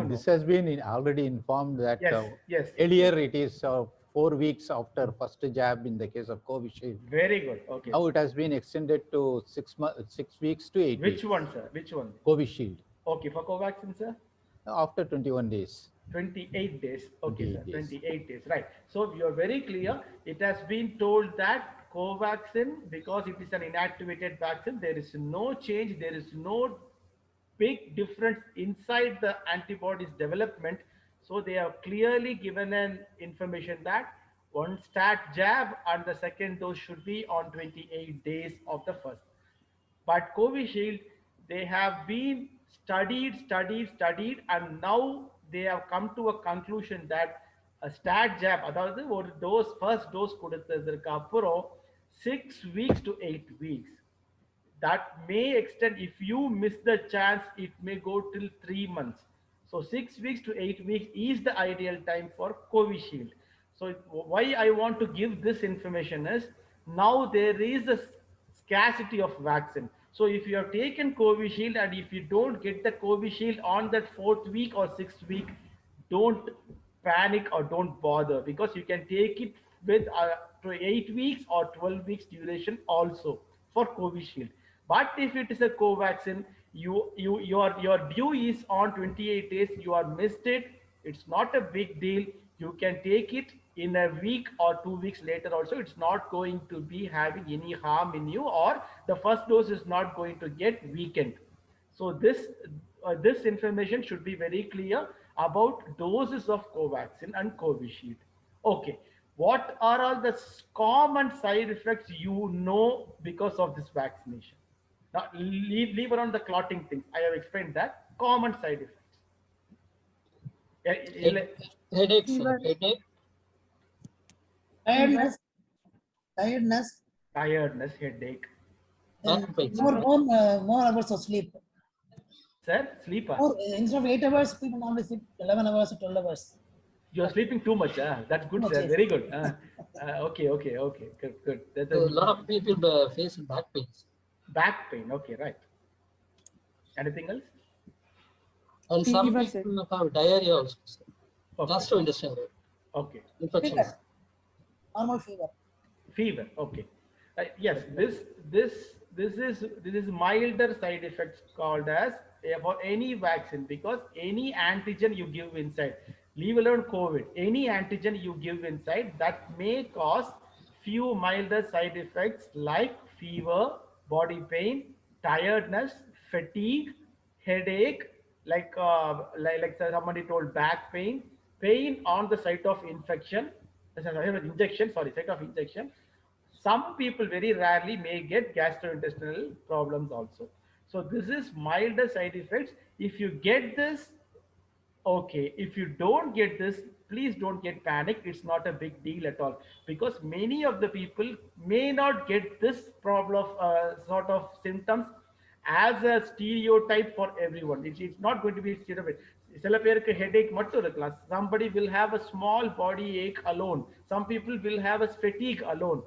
Speaker 2: This has been already informed that
Speaker 5: yes.
Speaker 2: Earlier it is 4 weeks after first jab in the case of Covishield.
Speaker 5: Very good. Okay.
Speaker 2: Now it has been extended to 6 weeks to 8 weeks.
Speaker 5: Which one, sir? Which one?
Speaker 2: Covishield.
Speaker 5: Okay, for Covaxin, sir?
Speaker 2: After 21 days.
Speaker 5: 28 days. Okay,
Speaker 2: 28
Speaker 5: sir. 28 days. Right. So you're very clear. It has been told that Covaxin, because it is an inactivated vaccine, there is no change, there is no big difference inside the antibodies development. So they have clearly given an information that one start jab and the second dose should be on 28 days of the first. But Covishield, they have been studied, and now they have come to a conclusion that a start jab, அதாவது ஒரு dose first dose கொடுத்ததற்கு அப்புறம் 6 weeks to 8 weeks. That may extend, if you miss the chance, it may go till 3 months. So 6 weeks to 8 weeks is the ideal time for Covishield. So why I want to give this information is, now there is a scarcity of vaccine. So if you have taken Covishield and if you don't get the Covishield on that 4th week or 6th week, don't panic or don't bother, because you can take it with 8 weeks or 12 weeks duration also for Covishield. But if it is a Covaxin, your due is on 28 days, you are missed it, it's not a big deal. You can take it in a week or 2 weeks later also. It's not going to be having any harm in you, or the first dose is not going to get weakened. So this information should be very clear about doses of Covaxin and Covishield. Okay, what are all the common side effects you know because of this vaccination? Now leave around the clotting things. I have explained that. Common side effects.
Speaker 4: Headache, sir. Headache.
Speaker 8: Tiredness,
Speaker 5: headache.
Speaker 8: More hours of sleep.
Speaker 5: Sir, sleep.
Speaker 8: Instead of 8 hours, people normally sleep 11 hours or 12 hours.
Speaker 5: You're sleeping too much. That's good,
Speaker 8: Too much,
Speaker 5: sir.
Speaker 8: yes.
Speaker 5: Very good. Okay. Good, good. That's
Speaker 4: So
Speaker 5: a
Speaker 4: a lot of people face back pains.
Speaker 5: back pain. Okay, right. Anything else?
Speaker 4: And some
Speaker 1: Fever, sir.
Speaker 4: people have diarrhea also.
Speaker 5: Okay.
Speaker 4: Gastrointestinal
Speaker 5: Okay.
Speaker 4: infections.
Speaker 8: Fever. Normal fever.
Speaker 5: Fever. Okay. Yes, this is milder side effects called as for any vaccine, because any antigen you give inside, leave alone COVID, any antigen you give inside, that may cause few milder side effects like fever, body pain, tiredness, fatigue, headache, like somebody told, back pain, pain on the site of infection, injection, sorry, site of injection. Some people very rarely may get gastrointestinal problems also. So this is milder side effects. If you get this, okay. If you don't get this, please don't get panic. It's not a big deal at all, because many of the people may not get this problem of sort of symptoms as a stereotype for everyone. It's not going to be stereotype. சில பேருக்கு headache மட்டும் இருக்கலாம். Somebody will have a small body ache alone. Some people will have a fatigue alone.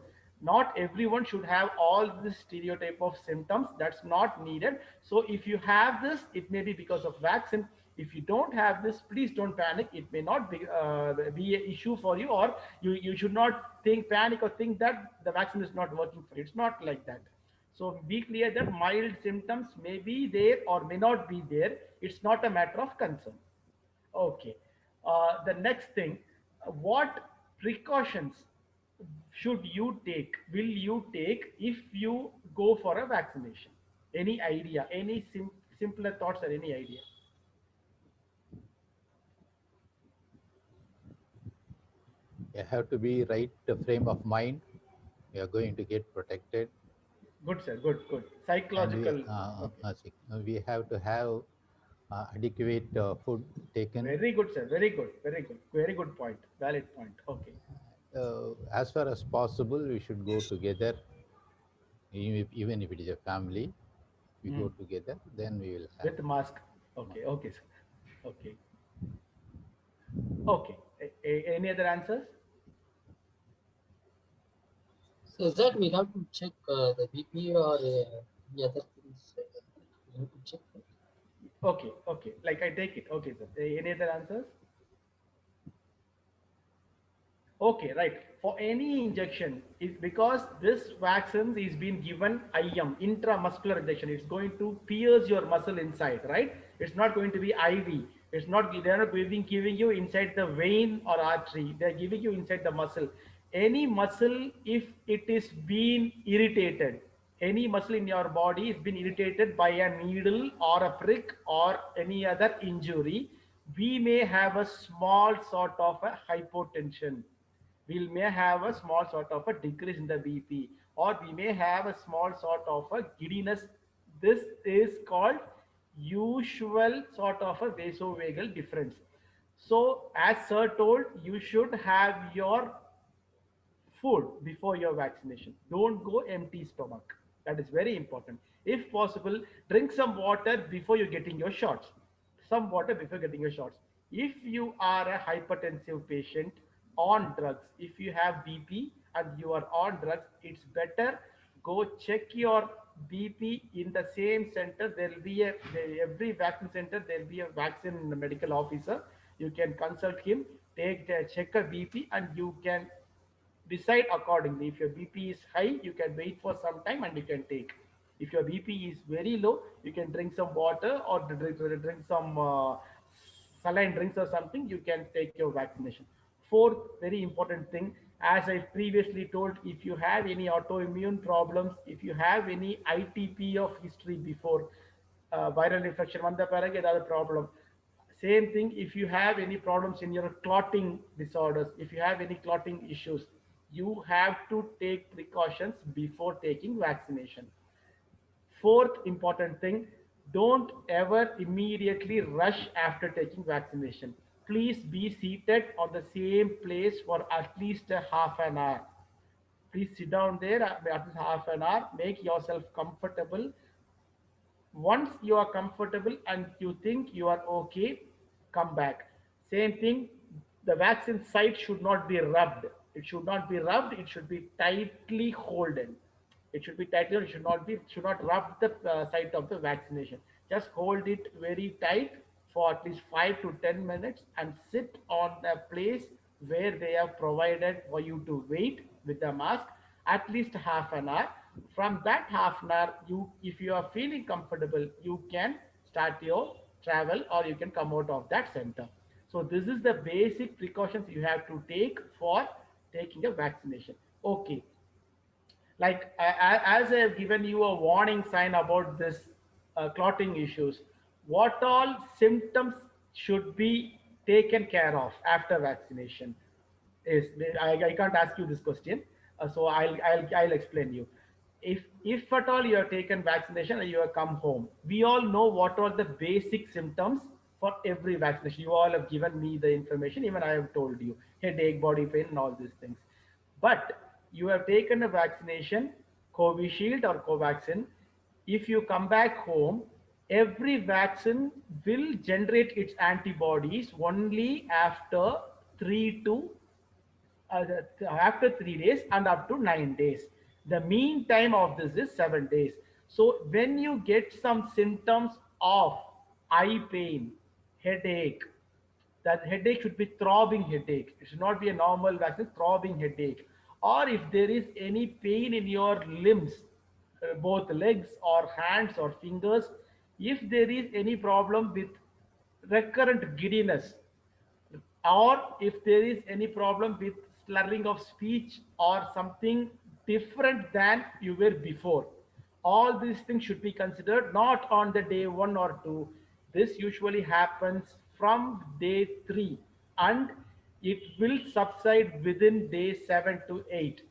Speaker 5: Not everyone should have all this stereotype of symptoms. That's not needed. So if you have this, it may be because of vaccine. If you don't have this, please don't panic. It may not be an issue for you, or you should not panic or think that the vaccine is not working for you. It's not like that. So be clear that mild symptoms may be there or may not be there. It's not a matter of concern. Okay. The next thing, what precautions should you take, will you take if you go for a vaccination? Any idea, any simpler thoughts or any idea?
Speaker 2: You have to be right frame of mind. You are going to get protected.
Speaker 5: Good, sir. Good, good.
Speaker 2: And
Speaker 5: Psychological.
Speaker 2: we have to have adequate food taken.
Speaker 5: Very good, sir. Very good. Very good. Very good point. Valid point. Okay.
Speaker 2: As far as possible, we should go together. Even if it is a family, we go together, then we will have.
Speaker 5: With mask. Okay. Okay, sir. Okay. Okay. Any other answers?
Speaker 4: So is that we have to check the BP or any other things we have to check?
Speaker 5: Okay. Okay. Like I take it. Okay, sir. Any other answers? Okay, right. For any injection, because this vaccine is being given IM, intramuscular injection, it's going to pierce your muscle inside, right? It's not going to be IV. It's not, they're not giving you inside the vein or artery. They're giving you inside the muscle. Any muscle, if it is being irritated, any muscle in your body is being irritated by a needle or a prick or any other injury, we may have a small sort of a hypotension. We may have a small sort of a decrease in the BP, or we may have a small sort of a giddiness. This is called usual sort of a vasovagal difference. So as sir told, you should have your food before your vaccination. Don't go empty stomach. That is very important. If possible, drink some water before you're getting your shots. Some water before getting your shots. If you are a hypertensive patient on drugs, if you have BP and you are on drugs, it's better go check your BP in the same center. There will be every vaccine center, there will be a vaccine medical officer. You can consult him, check a BP, and you can decide accordingly. If your BP is high, you can wait for some time and you can take. If your BP is very low, you can drink some water or drink some saline drinks or something. You can take your vaccination. Fourth, very important thing, as I previously told, if you have any autoimmune problems, if you have any ITP of history before, viral infection, other problem. Same thing, if you have any problems in your clotting disorders, if you have any clotting issues, you have to take precautions before taking vaccination. Fourth important thing, don't ever immediately rush after taking vaccination. Please be seated on the same place for at least a half an hour. Please sit down there at least half an hour, make yourself comfortable. Once you are comfortable and you think you are okay, come back. Same thing, the vaccine site should not be rubbed. It should not be rubbed. It should be tightly holded. It should be tightly. It should not rub the site of the vaccination. Just hold it very tight for at least 5 to 10 minutes and sit on a place where they have provided for you to wait with the mask at least half an hour. From that half an hour, if you are feeling comfortable, you can start your travel or you can come out of that center. So this is the basic precautions you have to take for taking a vaccination. Okay, like as I have given you a warning sign about this clotting issues, what all symptoms should be taken care of after vaccination? Is I can't ask you this question, so I'll explain you. If at all you have taken vaccination and you have come home, we all know what are the basic symptoms for every vaccination. You all have given me the information, even I have told you headache, body pain, and all these things. But you have taken a vaccination, Covishield or Covaxin. If you come back home, every vaccine will generate its antibodies only uh, after 3 days and up to 9 days. The mean time of this is 7 days. So when you get some symptoms of eye pain, headache, that headache should be throbbing headache. It should not be a normal vaccine, throbbing headache. Or if there is any pain in your limbs, both legs or hands or fingers, if there is any problem with recurrent giddiness, or if there is any problem with slurring of speech or something different than you were before, all these things should be considered not on the day 1 or 2. This usually happens from day 3 and it will subside within day 7 to 8.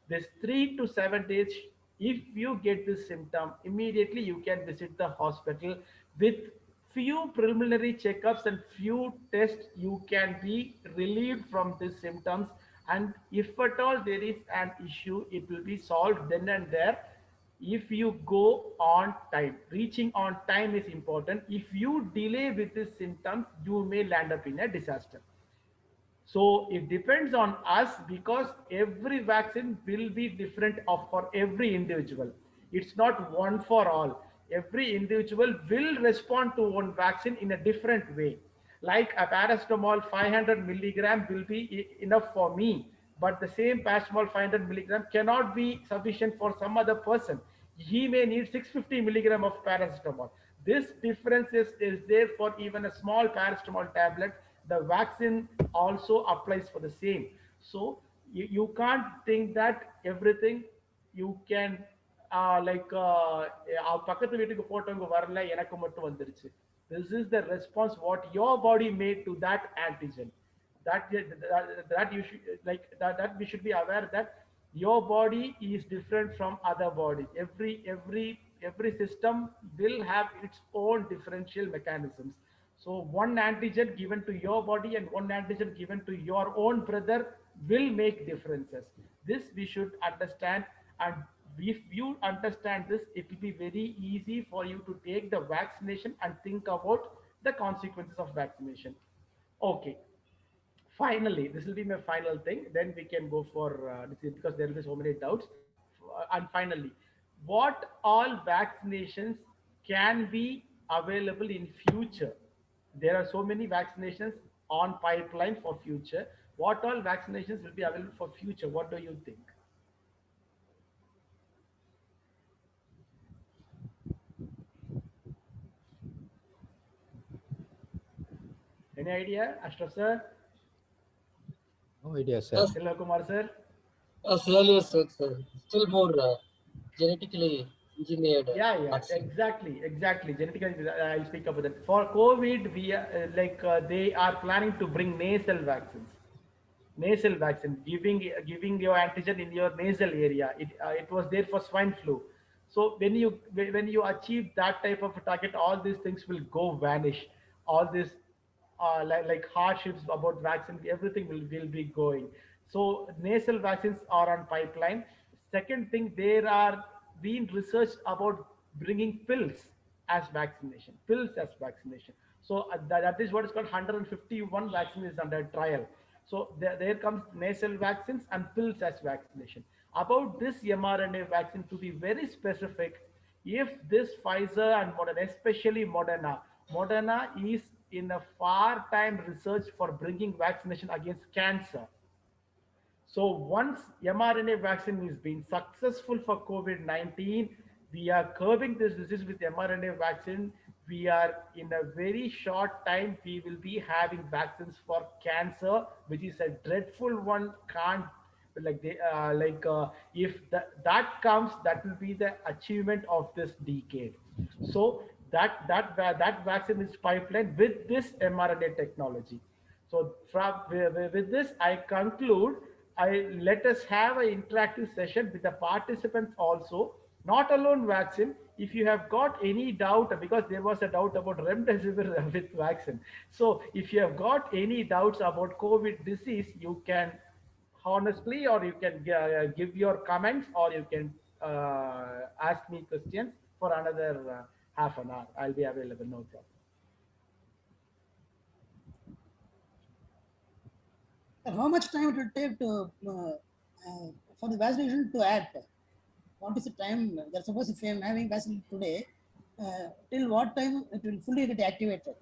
Speaker 5: This 3 to 7 days, if you get this symptom, immediately you can visit the hospital with few preliminary checkups and few tests. You can be relieved from these symptoms, and if at all there is an issue, it will be solved then and there. If you go on time, reaching on time is important. If you delay with these symptoms, you may land up in a disaster. So it depends on us, because every vaccine will be different for every individual. It's not one for all. Every individual will respond to one vaccine in a different way. Like a paracetamol 500 milligram will be enough for me, but the same paracetamol 500 milligram cannot be sufficient for some other person. He may need 650 milligram of paracetamol. This difference is there for even a small paracetamol tablet. The vaccine also applies for the same. So you can't think that everything you can பக்கத்து வீட்டுக்கு போட்டவங்க வரல எனக்கு மட்டும் வந்துருச்சு. This is the response what your body made to that antigen. That you should that we should be aware that your body is different from other bodies. Every system will have its own differential mechanisms. So one antigen given to your body and one antigen given to your own brother will make differences. This we should understand, and if you understand this, it will be very easy for you to take the vaccination and think about the consequences of vaccination. Okay, finally, this will be my final thing. Then we can go for because there will be so many doubts. And finally, what all vaccinations can be available in future? There are so many vaccinations on pipeline for future. What all vaccinations will be available for future? What do you think? Any idea, Ashraf sir?
Speaker 2: No idea, sir.
Speaker 5: Hello, Kumar sir.
Speaker 4: Earlier said, sir, still more genetically engineered.
Speaker 5: Yeah,
Speaker 4: vaccine.
Speaker 5: exactly. Genetically, I'll speak about that. For COVID, we they are planning to bring nasal vaccines. Nasal vaccine, giving your antigen in your nasal area. It was there for swine flu. So when you achieve that type of a target, all these things will go vanish. All this like hardships about vaccine, everything will be going. So nasal vaccines are on pipeline. Second thing, there are being researched about bringing pills as vaccination. Pills as vaccination. So that is what is called 151 vaccine is under trial. So there comes nasal vaccines and pills as vaccination. About this mRNA vaccine, to be very specific, if this Pfizer and Moderna, especially Moderna is in a far time research for bringing vaccination against cancer. So once mRNA vaccine is being successful for COVID-19, we are curbing this disease with mRNA vaccine. We are in a very short time, we will be having vaccines for cancer, which is a dreadful one. Can't like they if that comes, that will be the achievement of this decade. So that vaccine is pipeline with this mRNA technology. So with this, I conclude. I let us have an interactive session with the participants also. Not alone vaccine. If you have got any doubt, because there was a doubt about remdesivir with vaccine. So if you have got any doubts about COVID disease, you can honestly, or you can give your comments, or you can ask me questions for another half an hour. I'll be available, no problem.
Speaker 8: How much time it will take to for the vaccination to act? What is the time? That's suppose if I am having vaccination today, till what time it will fully get activated?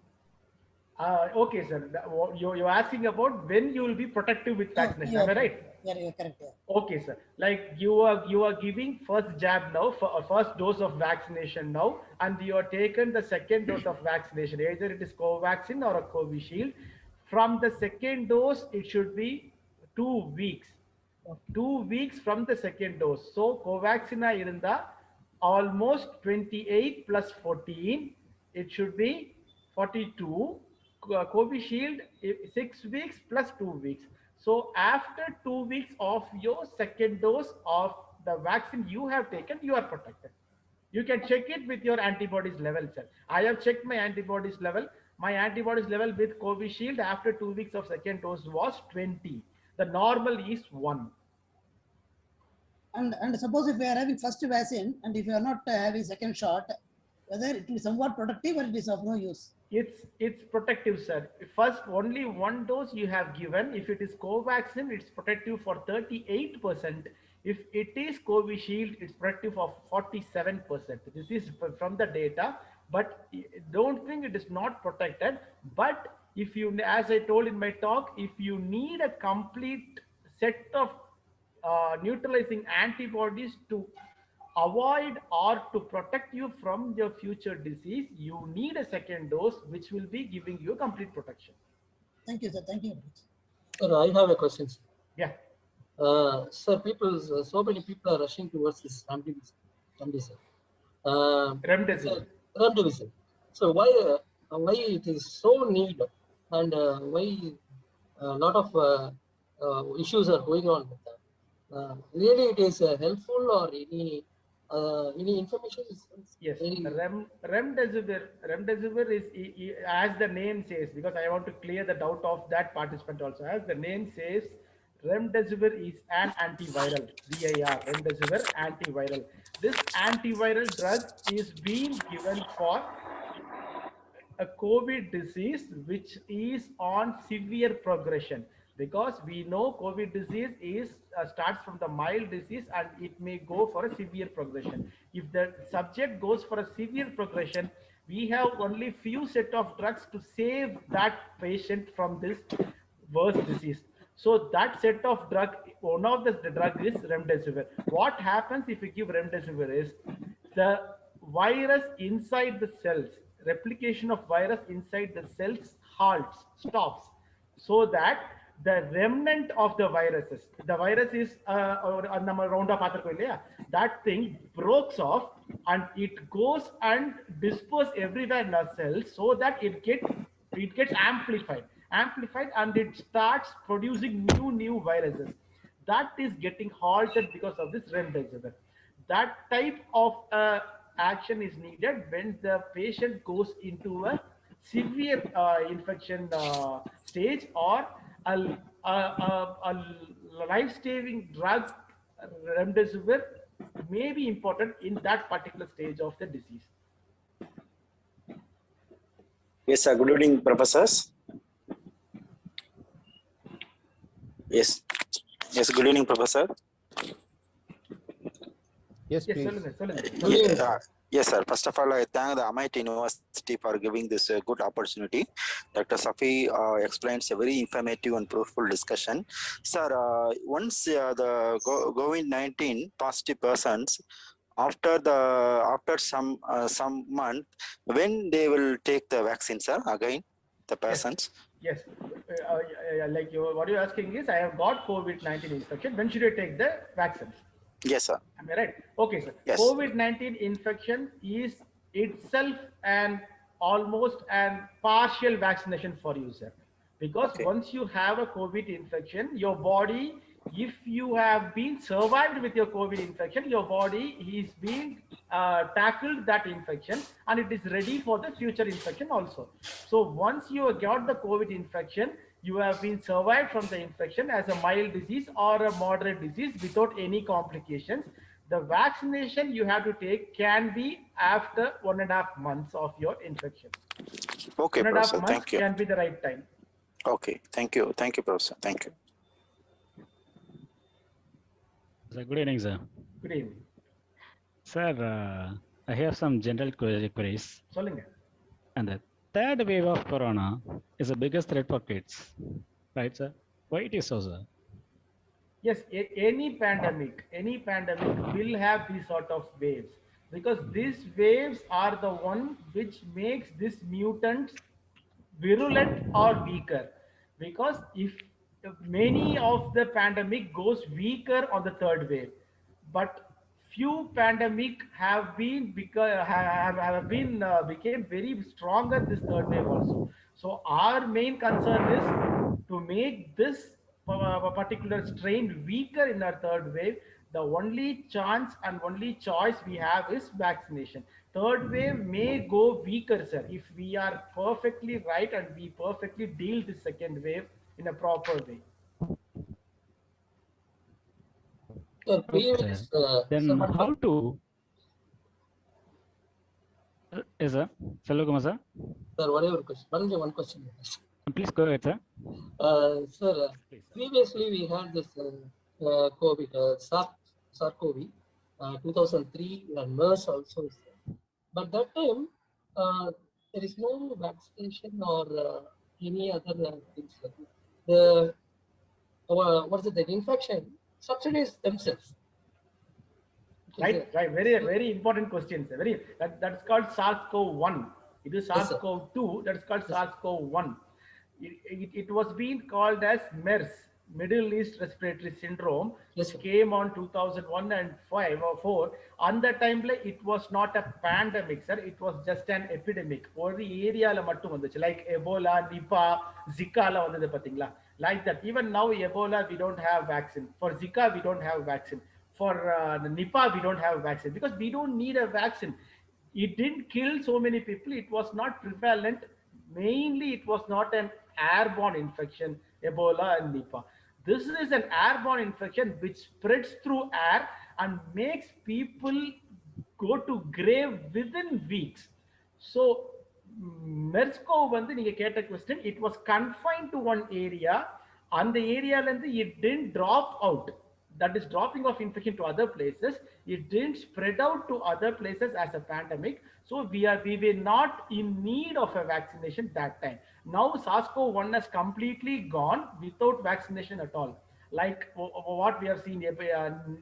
Speaker 5: Okay, sir. You're asking about when you will be protective with vaccination. Am I right?
Speaker 8: Yeah, you're correct. Yeah.
Speaker 5: Okay, sir. Like you are giving first jab now, for first dose of vaccination now, and you are taken the second dose of vaccination. Either it is Covaxin or a Covishield. From the second dose, it should be 2 weeks. 2 weeks from the second dose. So Covaxin irunda almost 28 plus 14. It should be 42. Covishield 6 weeks plus 2 weeks. So after 2 weeks of your second dose of the vaccine you have taken, you are protected. You can check it with your antibodies level, sir. I have checked my antibodies level. My antibodies level with Covishield after 2 weeks of second dose was 20. The normal is 1.
Speaker 8: And suppose if we are having first vaccine and if you are not having second shot, whether it is somewhat protective or it is of no use?
Speaker 5: It's protective, sir. First, only one dose you have given. If it is Covaxin, it's protective for 38%. If it is Covishield, it's protective of 47%. This is from the data, but don't think it is not protected. But if you, as I told in my talk, if you need a complete set of neutralizing antibodies to avoid or to protect you from your future disease, you need a second dose, which will be giving you complete protection.
Speaker 8: Thank you, sir. Thank you.
Speaker 4: Sir, I have a question. Sir.
Speaker 5: Yeah.
Speaker 4: Sir, so many people are rushing towards this remdesivir. Remdesivir. So why it is so needed, and why a lot of issues are going on with that? Really, it is helpful, or any information?
Speaker 5: Yes, remdesivir is, as the name says, because I want to clear the doubt of that participant also. As the name says, remdesivir is an antiviral. VIR, remdesivir antiviral. This antiviral drug is being given for a COVID disease which is on severe progression, because we know COVID disease is starts from the mild disease and it may go for a severe progression. If the subject goes for a severe progression, we have only few set of drugs to save that patient from this worse disease. So that set of drug, one of the drug is remdesivir. What happens if we give remdesivir is the virus inside the cells, replication of virus inside the cells stops, so that the remnant of the viruses, the virus is that thing breaks off and it goes and disperses everywhere in our cells, so that it gets amplified and it starts producing new viruses. That is getting halted because of this remdesivir. That type of action is needed when the patient goes into a severe infection stage, or a life-saving drug, remdesivir, may be important in that particular stage of the disease.
Speaker 9: Yes, sir. Good evening, professors. Yes. Yes. Good evening, Professor.
Speaker 2: Yes,
Speaker 5: Yes,
Speaker 2: please.
Speaker 4: Good evening.
Speaker 9: Yes, sir. First of all, I thank the MIT University for giving this good opportunity. Dr. Safi explains a very informative and fruitful discussion. Sir, once the COVID-19 positive persons, after some month, when they will take the vaccine, sir, again, the persons?
Speaker 5: Yes. Like what you're asking is, I have got COVID-19 infection. When should I take the vaccine?
Speaker 9: Yes, sir.
Speaker 5: Am I right? Okay, sir.
Speaker 9: Yes.
Speaker 5: COVID-19 infection is itself an almost an partial vaccination for you, sir. Because
Speaker 9: Okay.
Speaker 5: once you have a COVID infection, your body, if you have been survived with your COVID infection, your body is being tackled that infection and it is ready for the future infection also. So once you got the COVID infection, you have been survived from the infection as a mild disease or a moderate disease without any complications. The vaccination you have to take can be after 1.5 months of your infection.
Speaker 9: Okay,
Speaker 5: 1.5
Speaker 9: Professor.
Speaker 5: months
Speaker 9: Thank you.
Speaker 5: can be the right time.
Speaker 9: Okay. Thank you. Thank you, Professor. Thank you.
Speaker 6: Sir, good evening, sir.
Speaker 5: Good evening.
Speaker 6: Sir, I have some general queries.
Speaker 5: Solunga.
Speaker 6: And the third wave of corona is the biggest threat for kids, right, sir? Why it is so, sir?
Speaker 5: Yes, any pandemic will have these sort of waves because these waves are the one which makes these mutants virulent or weaker. Because if many of the pandemic goes weaker on the third wave, but few pandemic have been became very stronger this third wave also. So our main concern is to make this particular strain weaker in our third wave. The only chance and only choice we have is vaccination. Third wave may go weaker, sir, if we are perfectly right and we perfectly deal the second wave in a proper way.
Speaker 4: Sir,
Speaker 6: Okay,
Speaker 4: previous,
Speaker 6: then
Speaker 4: sir, one
Speaker 6: how to? Yes, sir. Selvakumar, sir.
Speaker 4: Sir, whatever question. One question.
Speaker 6: Please go ahead, sir.
Speaker 4: Sir,
Speaker 6: Please.
Speaker 4: previously we had this COVID, SARS-CoV, 2003 and MERS also. Sir. But that time, there is no vaccination or any other things. Sir. The what is it? The infection subsidies themselves.
Speaker 5: Right. Very important question, sir. That's called SARS-CoV-1. It is
Speaker 4: Yes, sir.
Speaker 5: SARS-CoV-2. That's called
Speaker 4: Yes, sir.
Speaker 5: SARS-CoV-1. It was being called as MERS, Middle East Respiratory Syndrome,
Speaker 4: Yes,
Speaker 5: which
Speaker 4: sir.
Speaker 5: came on 2001 and 5 or 4. On that time, it was not a pandemic, sir. It was just an epidemic. Or the area like Ebola, Nipah, Zika, like that. Even now, Ebola, we don't have vaccine. For Zika, we don't have vaccine. For the Nipah, we don't have vaccine because we don't need a vaccine. It didn't kill so many people. It was not prevalent. Mainly, it was not an airborne infection, Ebola and Nipah. This is an airborne infection which spreads through air and makes people go to grave within weeks. So MERS-CoV வந்து நீங்க கேட்ட question, it was confined to one area. அந்த ஏரியால இருந்து it didn't drop out. That is dropping of infection to other places. It didn't spread out to other places as a pandemic. So we were not in need of a vaccination that time. Now SARS-CoV-1 has completely gone without vaccination at all. Like what we have seen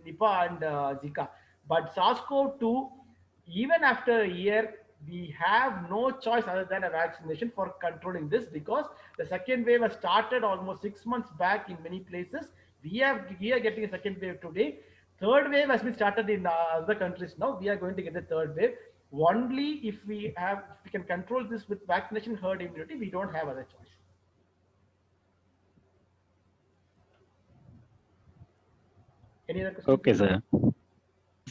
Speaker 5: Nipah and Zika. But SARS-CoV-2, even after a year, we have no choice other than a vaccination for controlling this because the second wave has started almost 6 months back in many places. We are getting a second wave today. Third wave has been started in other countries now. We are going to get the third wave. Only if we can control this with vaccination herd immunity, we don't have other choice. Any other questions?
Speaker 6: Okay, sir.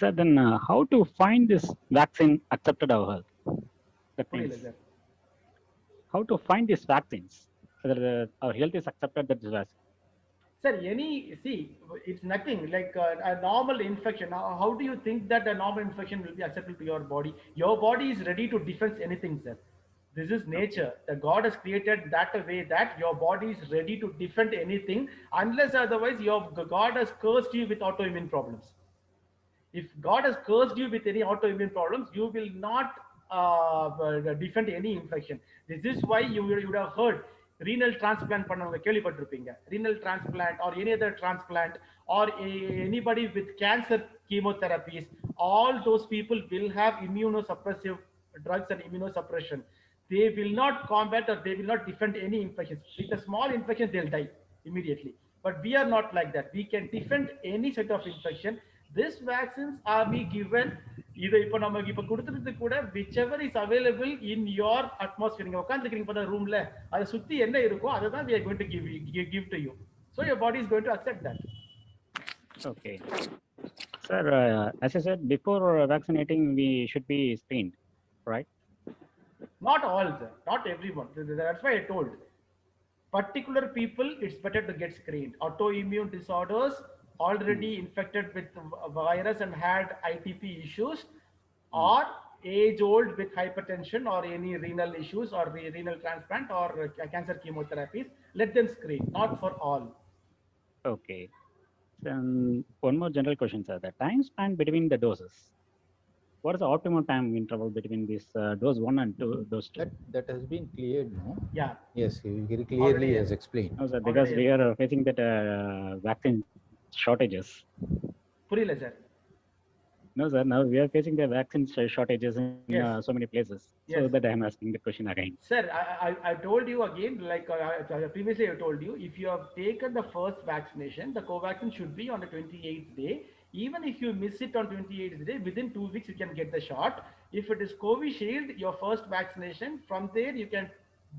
Speaker 6: Sir, then how to find this vaccine accepted our health? That means how to find these vaccines, whether our health is accepted that this vaccine.
Speaker 5: Sir, it's nothing like a normal infection. How do you think that a normal infection will be acceptable to your body? Your body is ready to defend anything, sir. This is nature. The God has created that a way that your body is ready to defend anything, unless otherwise your God has cursed you with autoimmune problems. If God has cursed you with any autoimmune problems, you will not defend any infection. This is why you would have heard renal transplant பண்ணவங்க கேள்விப்பட்டிருப்பீங்க. Renal transplant or any other transplant or anybody with cancer chemotherapies, all those people will have immunosuppressive drugs and immunosuppression. They will not combat or they will not defend any infections. With a small infection, they'll die immediately. But we are not like that. We can defend any set of infection. These vaccines are being given இதை இப்போ நமக்கு இப்போ கொடுத்துறது கூட whichever is available in your atmosphere. நீங்க உட்கார்ந்துக்கிறீங்க பார்த்தா ரூம்ல அதை சுத்தி என்ன இருக்கோ அதை தான் we are going to give to you. So your body is going to accept that.
Speaker 6: Okay. Sir, as I said, before vaccinating, we should be screened, right?
Speaker 5: Not all, sir. Not everyone. That's why I told. Particular people, it's better to get screened. Autoimmune disorders, already infected with virus and had ITP issues, or age old with hypertension or any renal issues or renal transplant or cancer chemotherapies, let them screen. Not for all.
Speaker 6: Okay. One more general question, sir. The time span between the doses. What is the optimum time interval between this dose 1 and dose 2?
Speaker 2: That has been cleared, no?
Speaker 6: Yeah.
Speaker 2: Yes, he very clearly has explained.
Speaker 6: No, sir, because we are facing that vaccine shortages.
Speaker 5: Purila, sir.
Speaker 6: No, sir. Now we are facing the vaccine shortages in so many places. So that I am asking the question again.
Speaker 5: Sir, I told you again, like previously I told you, if you have taken the first vaccination, the Covaxin should be on the 28th day. Even if you miss it on 28th day, within 2 weeks you can get the shot. If it is Covishield, your first vaccination, from there you can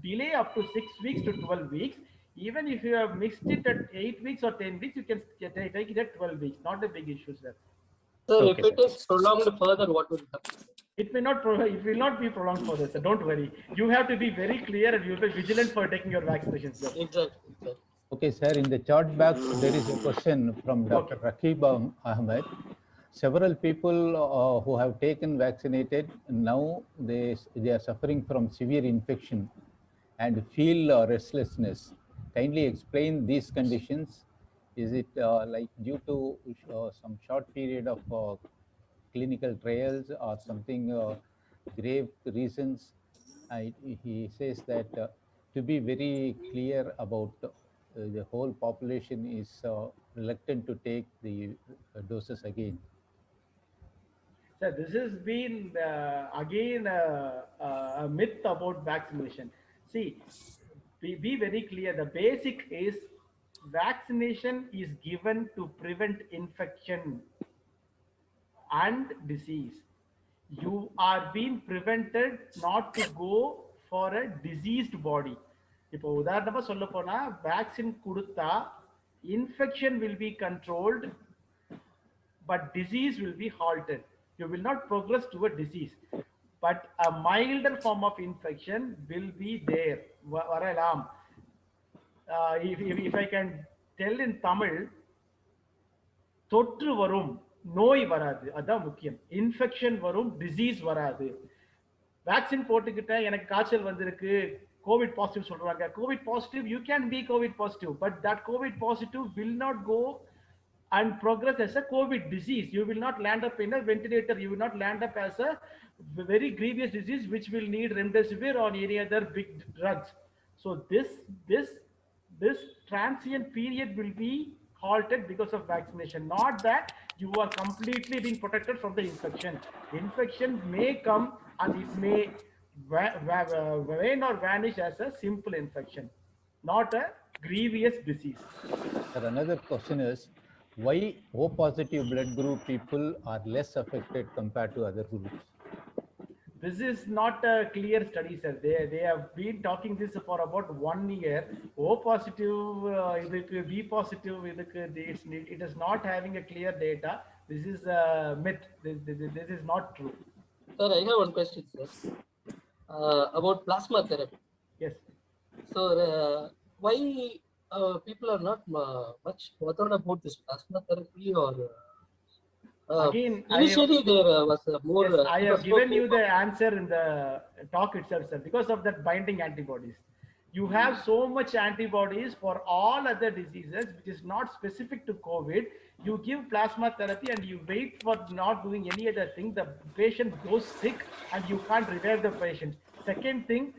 Speaker 5: delay up to 6 weeks to 12 weeks. Even if you have mixed it at 8 weeks or 10 weeks, you can take it at 12 weeks. Not a big issue, sir.
Speaker 4: Sir, okay, if it is prolonged further, what will happen?
Speaker 5: It will not be prolonged further, sir. Don't worry. You have to be very clear and you will be vigilant for taking your vaccinations, sir.
Speaker 4: Exactly.
Speaker 2: Okay, sir. In the chat box, there is a question from Dr. Rakib Ahmed. Several people who have taken vaccinated, now they are suffering from severe infection and feel restlessness. Kindly explain these conditions. Is it like due to some short period of clinical trials or something grave reasons? He says that to be very clear about the whole population is reluctant to take the doses again.
Speaker 5: Sir, this has been again a myth about vaccination. See, be very clear. The basic is vaccination is given to prevent infection and disease. You are being prevented not to go for a diseased body. இப்போ உதாரணமா சொல்ல போனா vaccine கொடுத்தா infection will be controlled but disease will be halted. You will not progress to a disease, but a milder form of infection will be there. Varalam. If I can tell in Tamil, தொற்று வரும் நோய் வராது, அதான் முக்கியம். Infection வரும், disease வராது. Vaccine போட்டுக்கிட்ட எனக்கு காய்ச்சல் வந்திருக்கு, கோவிட் பாசிட்டிவ் சொல்றாங்க. Covid positive, you can be COVID positive, but that COVID positive will not go and progress as a COVID disease. You will not land up in a ventilator. You will not land up as a very grievous disease which will need remdesivir or any other big drugs. So this transient period will be halted because of vaccination. Not that you are completely being protected from the infection. Infection may come and it may wane or vanish as a simple infection, not a grievous disease.
Speaker 2: Sir, another question is, why O positive blood group people are less affected compared to other groups?
Speaker 5: This is not a clear study, sir. They have been talking this for about 1 year. O positive, B positive, it is not having a clear data. This is a myth. This is not true.
Speaker 4: Sir, I have one question, sir. About plasma therapy.
Speaker 5: Yes.
Speaker 4: So, why people are not much bothered about this plasma therapy, or
Speaker 5: Again,
Speaker 4: Initially, there was more.
Speaker 5: Yes, I have given you
Speaker 4: for-
Speaker 5: the answer in the talk itself, sir. Because of that binding antibodies, you have so much antibodies for all other diseases, which is not specific to COVID. You give plasma therapy and you wait for not doing any other thing. The patient goes sick and you can't revive the patient. Second thing,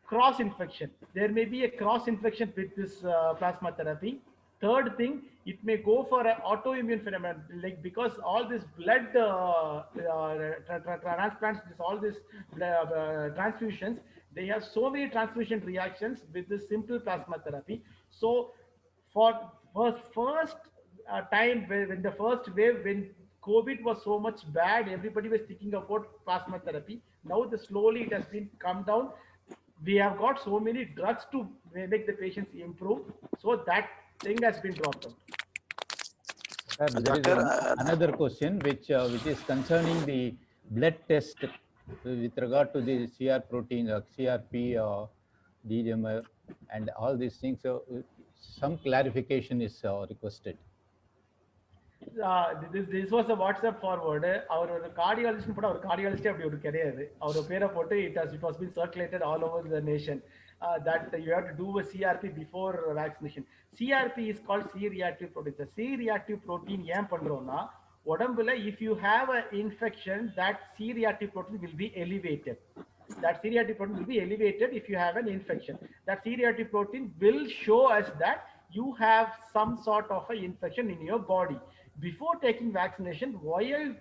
Speaker 5: cross infection. There may be a cross infection with this plasma therapy. Third thing, it may go for an autoimmune phenomenon, like because all this blood transplants, all this transfusions, they have so many transfusion reactions with this simple plasma therapy. So for first time when the first wave, when COVID was so much bad, everybody was thinking about plasma therapy. Now the slowly it has been come down. We have got so many drugs to make the patients improve. So that thing has been dropped out.
Speaker 2: Sir, there is another question which is concerning the blood test with regard to the CR protein, CRP, DDMR, and all these things. So some clarification is requested.
Speaker 5: This was a WhatsApp forward. Our cardiologist, our cardiologist, it was been circulated all over the nation that you have to do a CRP before vaccination. CRP is called C-reactive protein. The C-reactive protein, if you have an infection, that C-reactive protein will be elevated. That C-reactive protein will be elevated if you have an infection. That C-reactive protein will show us that you have some sort of an infection in your body. Before taking vaccination, why are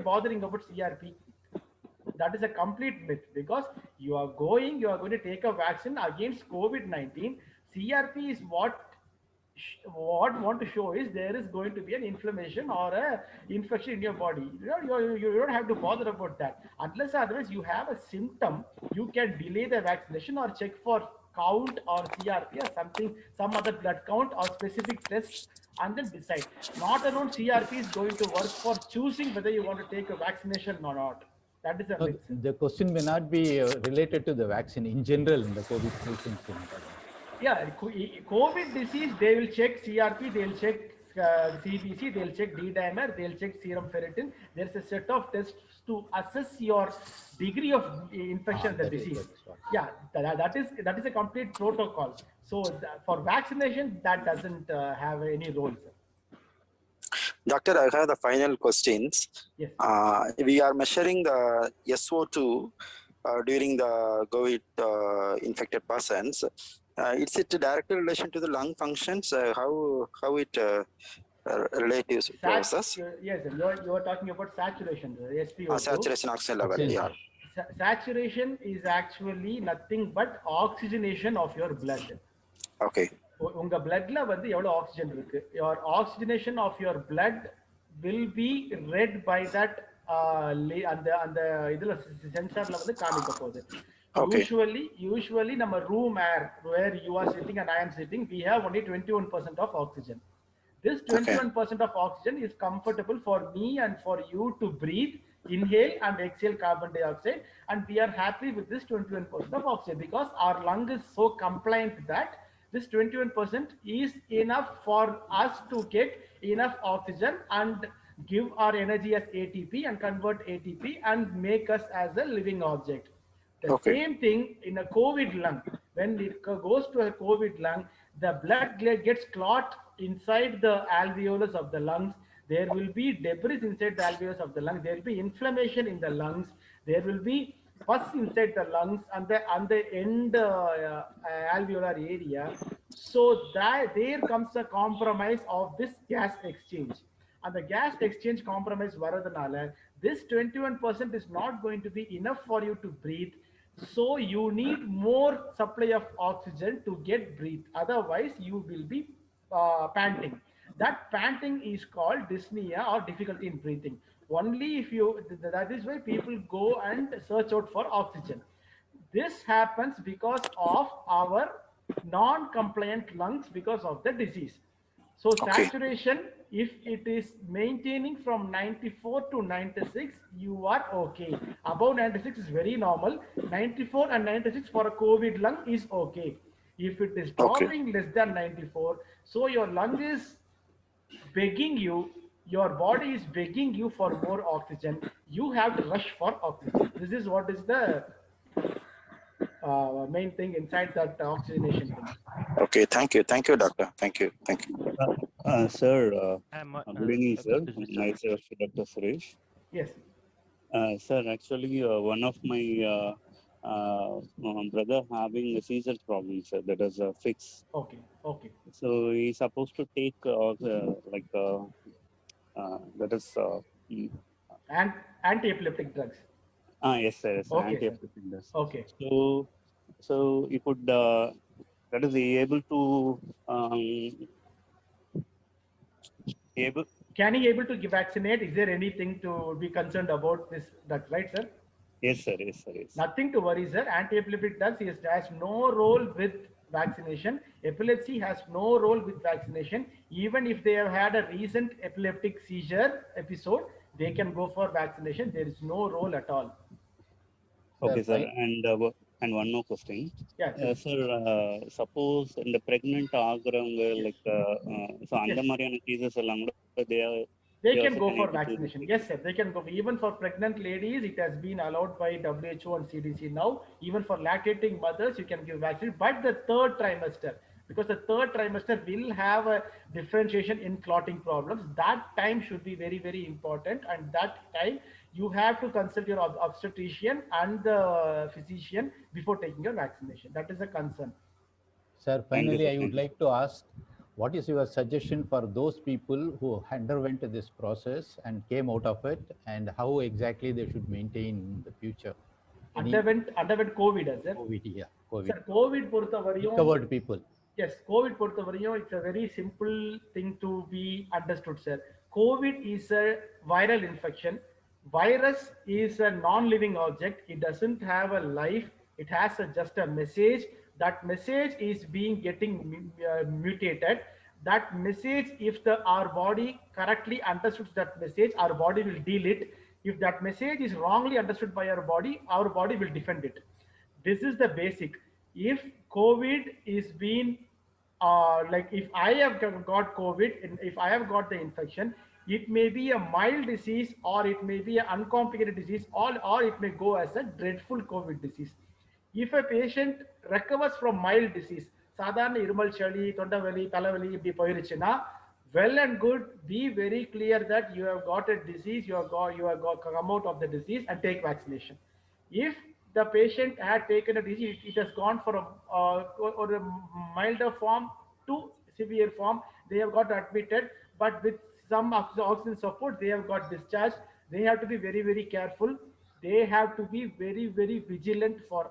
Speaker 5: bothering about CRP? That is a complete myth, because you are going to take a vaccine against COVID-19. CRP is what want to show is there is going to be an inflammation or a infection in your body. You don't have to bother about that. Unless otherwise you have a symptom, you can delay the vaccination or check for count or CRP or something, some other blood count or specific tests, and then decide. Not alone CRP is going to work for choosing whether you want to take a vaccination or not. That is a myth.
Speaker 2: The question may not be related to the vaccine in general in the COVID patients.
Speaker 5: Yeah, COVID disease, they will check CRP, they will check CBC, they'll check D-dimer, they'll check serum ferritin. There's a set of tests to assess your degree of infection of the disease. Yeah, that is a complete protocol. So for vaccination, that doesn't have any role.
Speaker 9: Doctor, I have the final questions.
Speaker 5: Yes.
Speaker 9: We are measuring the SO2 during the COVID infected persons. Is it a direct relation to the lung functions? How it relates to process?
Speaker 5: Yes, you are talking about saturation, SpO2.
Speaker 9: Saturation oxygen level. Yeah.
Speaker 5: Saturation is actually nothing but oxygenation of your blood.
Speaker 9: Okay.
Speaker 5: Unga bloodla vandu evlo oxygen irukku. Your oxygenation of your blood will be read by that and the idula sensor la vandu kaamikka podu. Usually nama room air where you are sitting and I am sitting, we have only 21% of oxygen. This 21% of oxygen is comfortable for me and for you to breathe, inhale and exhale carbon dioxide, and we are happy with this 21% of oxygen because our lung is so compliant that this 21% is enough for us to get enough oxygen and give our energy as ATP and convert ATP and make us as a living object. The same thing in a COVID lung. When it goes to a COVID lung, the blood gets clot inside the alveolus of the lungs. There will be debris inside the alveolus of the lungs. There will be inflammation in the lungs. There will be pus inside the lungs and the end alveolar area. So that there comes a compromise of this gas exchange. And the gas exchange compromise varadhanala, this 21% is not going to be enough for you to breathe. So you need more supply of oxygen to get breathe. Otherwise, you will be panting. That panting is called dyspnea or difficulty in breathing. Only if you, that is why people go and search out for oxygen. This happens because of our non-compliant lungs because of the disease. So saturation, if it is maintaining from 94 to 96, you are okay. Above 96 is very normal. 94 and 96 for a COVID lung is okay. If it is dropping less than 94, so your lung is begging you your body is begging you for more oxygen. You have to rush for oxygen. This is what is the main thing inside that oxygenation thing.
Speaker 9: Okay, thank you, doctor. Thank you.
Speaker 10: Sir, good evening, sir.
Speaker 6: Dr. Suresh,
Speaker 10: Myself, Dr. Suresh.
Speaker 5: Yes.
Speaker 10: Sir, actually, one of my brother having a seizure problem, sir. That is a fix.
Speaker 5: Okay. Okay.
Speaker 10: So he's supposed to take that is
Speaker 5: And anti-epileptic drugs.
Speaker 10: Yes, sir. Yes,
Speaker 5: Okay,
Speaker 10: anti-epileptic drugs.
Speaker 5: Okay.
Speaker 10: So he could that is he able to able.
Speaker 5: Can he able to vaccinate? Is there anything to be concerned about this? That's right, sir.
Speaker 10: Yes, sir. Yes, sir. Yes.
Speaker 5: Nothing to worry, sir. Anti-epileptic drugs has no role with vaccination. Epilepsy has no role with vaccination. Even if they have had a recent epileptic seizure episode, they can go for vaccination. There is no role at all.
Speaker 10: Okay, sir. And one more question.
Speaker 5: Yeah,
Speaker 10: sir, suppose in the pregnant ஆகுறவங்க like so அந்த மாதிரியான cases எல்லாம் கூட
Speaker 5: they can go for vaccination. Yes, sir. They can go. Even for pregnant ladies, it has been allowed by WHO and CDC now. Even for lactating mothers, you can give vaccine. But the third trimester, because the third trimester will have a differentiation in clotting problems. That time should be very, very important. And that time, you have to consult your obstetrician and the physician before taking your vaccination. That is a concern.
Speaker 2: Sir, finally, I would like to ask, what is your suggestion for those people who underwent this process and came out of it, and how exactly they should maintain in the future?
Speaker 5: Underwent COVID, sir?
Speaker 2: COVID, yeah. COVID.
Speaker 5: Sir, COVID
Speaker 2: recovered people.
Speaker 5: Yes, COVID it's a very simple thing to be understood, sir. COVID is a viral infection. Virus is a non-living object. It doesn't have a life. It has just a message. That message is getting mutated. That message, if our body correctly understood that message, our body will deal it. If that message is wrongly understood by our body will defend it. This is the basic. If COVID is being like if I have got COVID and if I have got the infection, it may be a mild disease or it may be an uncomplicated disease or it may go as a dreadful COVID disease. If a patient recovers from mild disease, sadharana irumal chali, thondavali, talavali இப்படி போயிருச்சுனா, well and good, be very clear that you have got a disease, you have got come out of the disease and take vaccination. If the patient had taken a disease, it has gone for a milder form to severe form, they have got admitted, but with some oxygen support, they have got discharged. They have to be very, very careful. They have to be very, very vigilant for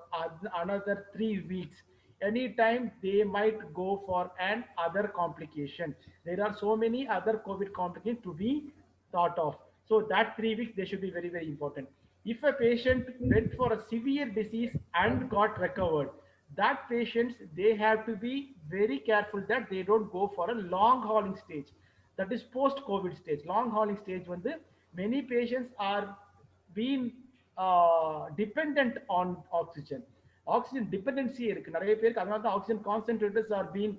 Speaker 5: another 3 weeks. Anytime they might go for an other complication. There are so many other COVID complications to be thought of. So that 3 weeks, they should be very, very important. If a patient went for a severe disease and got recovered, that patients, they have to be very careful that they don't go for a long hauling stage. That is post-COVID stage. Long hauling stage when many patients are being dependent on oxygen. Oxygen dependency oxygen concentrators are being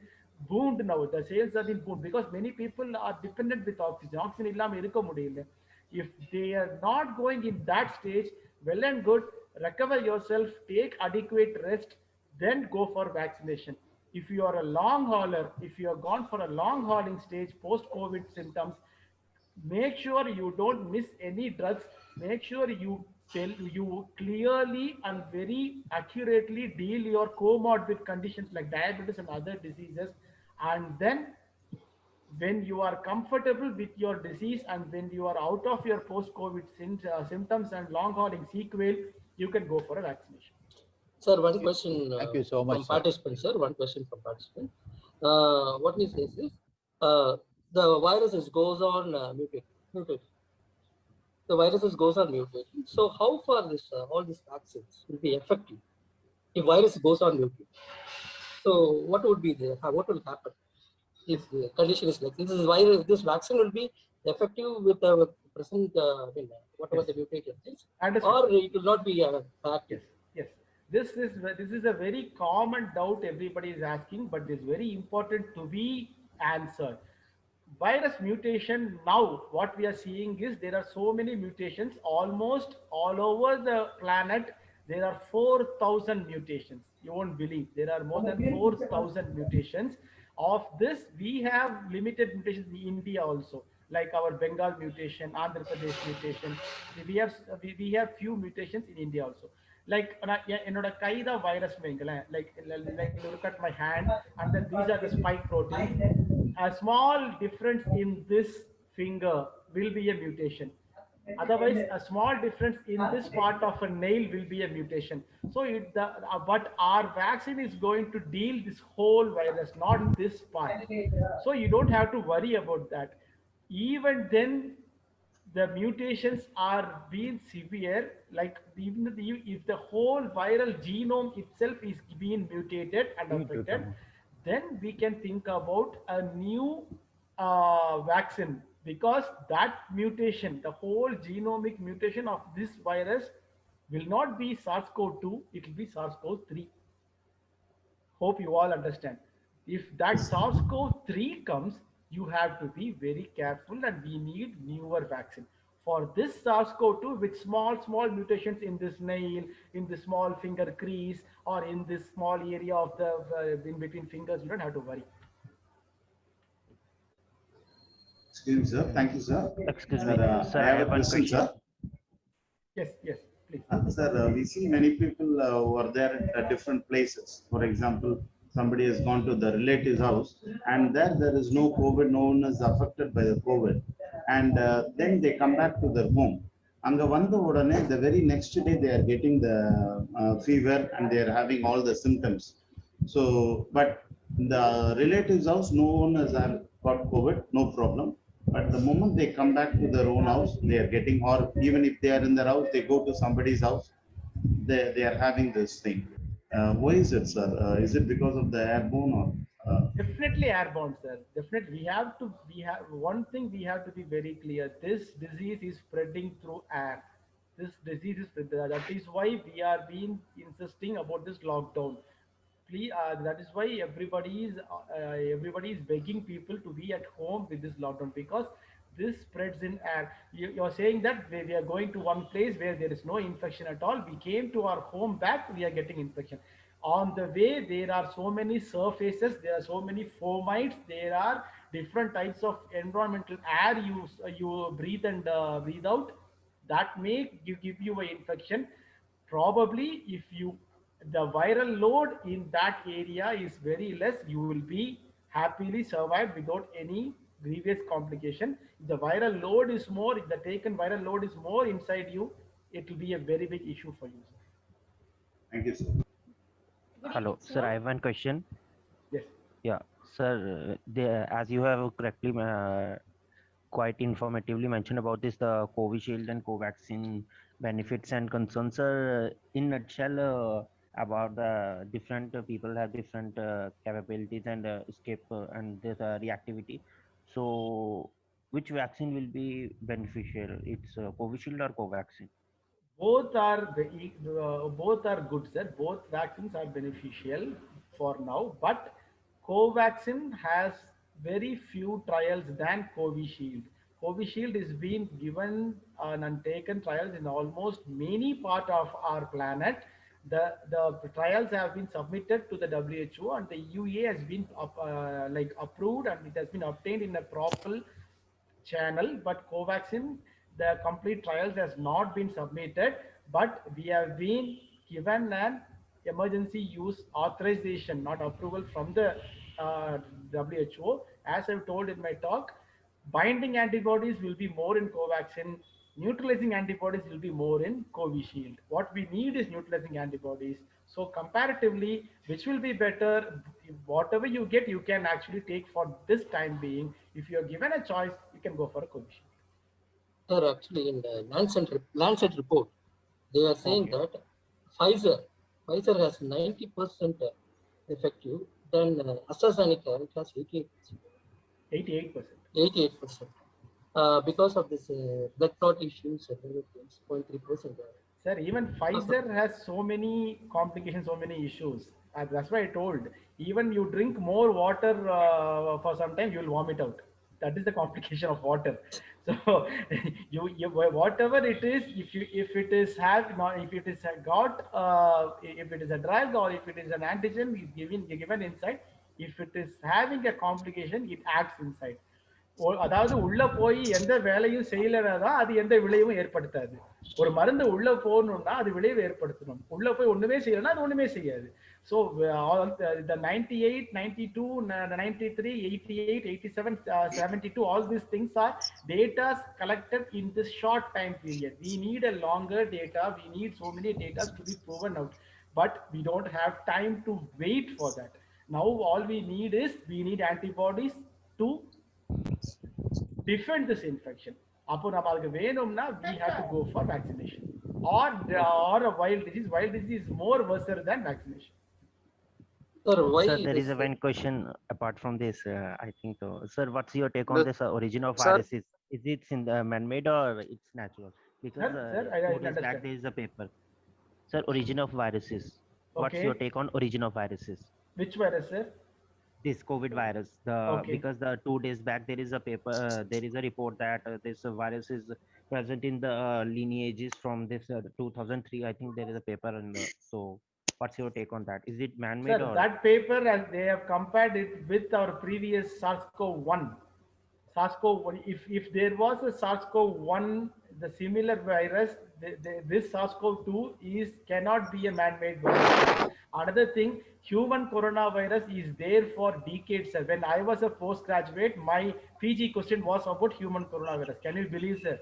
Speaker 5: boomed now. The sales are being boomed because many people are dependent with oxygen. Oxygen illama irukka mudiyilla. If they are not going in that stage, well and good, recover yourself, take adequate rest, then go for vaccination. If you are a long hauler, if you have gone for a long hauling stage post-COVID symptoms, make sure you don't miss any drugs. Make sure you clearly and very accurately deal your comorbid conditions like diabetes and other diseases. And then when you are comfortable with your disease and when you are out of your post-COVID symptoms and long hauling sequel, you can go for a vaccination.
Speaker 4: Sir, one question.
Speaker 2: Thank you so much,
Speaker 4: from participant, sir. One question from participant. What he says is, the viruses goes on mutating. The viruses goes on mutating. So how far this all these vaccines will be effective if virus goes on mutating? So what would be there? What will happen if the condition is like this? Is virus, this vaccine will be effective with the present whatever the mutated things, or it will not be effective?
Speaker 5: Yes. This is a very common doubt everybody is asking, but it's very important to be answered. virus mutation, now what we are seeing is there are so many mutations almost all over the planet. There are 4,000 mutations. You won't believe there are more than 4,000 mutations. Of this, we have limited mutations in India also, like our Bengal mutation, Andhra Pradesh mutation. We have few mutations in India also. Like என்னோட கைதா virus like look at my hand, and then these are the spike proteins. A small difference in this finger will be a mutation. Otherwise, a small difference in this part of a nail will be a mutation. So but our vaccine is going to deal this whole virus, not this part. So you don't have to worry about that. Even then, the mutations are being severe, like even if the whole viral genome itself is being mutated and affected, then we can think about a new vaccine, because that mutation, the whole genomic mutation of this virus will not be SARS-CoV-2, it will be SARS-CoV-3. Hope you all understand. If that SARS-CoV-3 comes, you have to be very careful, and we need newer vaccine. For this SARS-CoV-2 with small mutations in this nail, in the small finger crease, or in this small area of the in between fingers, you don't have to worry.
Speaker 11: Excuse me, sir. Thank you, sir.
Speaker 12: Excuse me, sir.
Speaker 11: I have a question, sir.
Speaker 5: Yes, please.
Speaker 11: Sir, we see many people who are there at different places. For example, somebody has gone to the relative's house, and there is no COVID, no one is affected by the COVID, and then they come back to their home. Anga vanda odane, the very next day they are getting the fever and they are having all the symptoms. So, but the relative's house, no one has got COVID, no problem. But the moment they come back to their own house, they are getting, or even if they are in their house, they go to somebody's house, they are having this thing. Why is it, sir? Is it because of the airborne or?
Speaker 5: Definitely airborne, sir. Definitely, we have one thing we have to be very clear. This disease is spreading through air. This disease is spreading. That is why we are being insisting about this lockdown. Please, that is why everybody is begging people to be at home with this lockdown, because this spreads in air. You're saying that we are going to one place where there is no infection at all. We came to our home back, we are getting infection. On the way, there are so many surfaces, there are so many fomites, there are different types of environmental air you breathe and breathe out. That may give you an infection. Probably, if the viral load in that area is very less, you will be happily survived without any grievous complication. If the viral load is more, if the taken viral load is more inside you, it will be a very big issue for you.
Speaker 11: Thank you, sir.
Speaker 12: Hello, sir. I have one question.
Speaker 5: Yes.
Speaker 12: Yeah, sir. As you have correctly, quite informatively mentioned about this, the Covishield and Covaxin benefits and concerns. Sir, in nutshell, about the different people have different capabilities and escape and there's reactivity. So, which vaccine will be beneficial? It's Covishield or Covaxin?
Speaker 5: Both are good, sir. Both vaccines are beneficial for now, but Covaxin has very few trials than Covishield. Covishield is being given and taken trials in almost many part of our planet. The trials have been submitted to the WHO, and the EUA has been approved, and it has been obtained in a proper channel. But Covaxin, the complete trials has not been submitted, but we have been given an emergency use authorization, not approval from the WHO. As I've told in my talk, binding antibodies will be more in Covaxin, neutralizing antibodies will be more in Covishield. What we need is neutralizing antibodies. So comparatively, which will be better? Whatever you get, you can actually take for this time being. If you are given a choice, you can go for a Covishield.
Speaker 4: Sir, actually, in the Lancet report, they are saying that Pfizer has 90% effective, then AstraZeneca it has
Speaker 5: 88%.
Speaker 4: 88%. Because of this blood clot issues, 0.3%.
Speaker 5: Sir, even Pfizer has so many complications, so many issues. That's why I told, even you drink more water for some time, you will vomit out. That is the complication of water. So you whatever it is, if it is if it is got if it is a drug or if it is an antigen is given inside, if it is having a complication, it acts inside. அதாவது உள்ள போய் எந்த வேலையும் செய்யலனாதான் அது எந்த விளைவும் ஏற்படுத்தாது. ஒரு மருந்து உள்ள போகணும்னா அது விளைவு ஏற்படுத்தணும். உள்ள போய் ஒண்ணுமே செய்யலன்னா அது ஒண்ணுமே செய்யாது. So the 98, 92, 93, 88, 87, 72, all these things are data collected in this short time period. We need a longer data. We need so many data to be proven out, but we don't have time to wait for that. Now all we need is we need antibodies to defend this infection. அப்போ நம்ம அதுக்கு வேணும்னா we have to go for vaccination or a wild disease. Wild disease is more worse than vaccination.
Speaker 12: Sir, there is a one question apart from this. I think, sir, what's your take on this origin of viruses? Is it in the man-made or it's natural? Because
Speaker 5: sir, I
Speaker 12: 2 days back there is a paper. Sir, origin of viruses. What's your take on origin of viruses?
Speaker 5: Which virus, sir?
Speaker 12: This COVID virus. Because the 2 days back there is a paper. There is a report that this virus is present in the lineages from this 2003. I think there is a paper in the so. What's your take on that? Is it man-made?
Speaker 5: Sir, that paper, as they have compared it with our previous SARS-CoV-1. SARS-CoV-1, if there was a SARS-CoV-1, the similar virus, this SARS-CoV-2 cannot be a man-made virus. Another thing, human coronavirus is there for decades. When I was a postgraduate, my PG question was about human coronavirus. Can you believe, sir?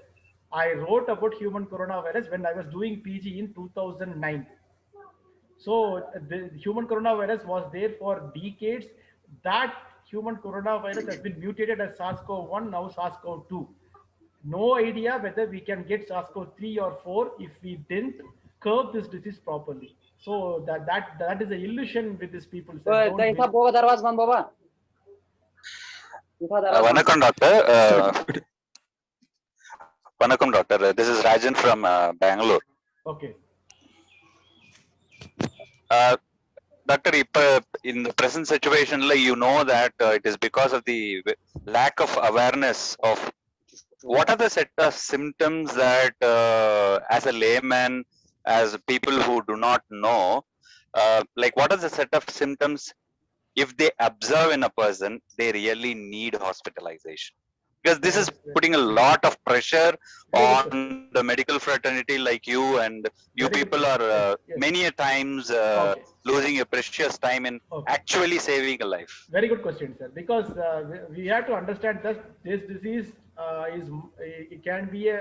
Speaker 5: I wrote about human coronavirus when I was doing PG in 2009. So the human coronavirus was there for decades. That human coronavirus has been mutated as SARS-CoV-1, now SARS-CoV-2. No idea whether we can get SARS-CoV-3 or 4 if we didn't curb this disease properly. So that is an illusion with these people.
Speaker 13: Vanakkam, doctor. Vanakkam, doctor. This is Rajan from Bangalore.
Speaker 5: Okay.
Speaker 13: Doctor, in the present situation, you know that it is because of the lack of awareness of what are the set of symptoms that as a layman, as people who do not know, like what are the set of symptoms if they observe in a person, they really need hospitalization? Because this is putting a lot of pressure on the medical fraternity like you, and you people are many a times losing your precious time in actually saving a life.
Speaker 5: Very good question, sir. Because we have to understand that this disease it can be a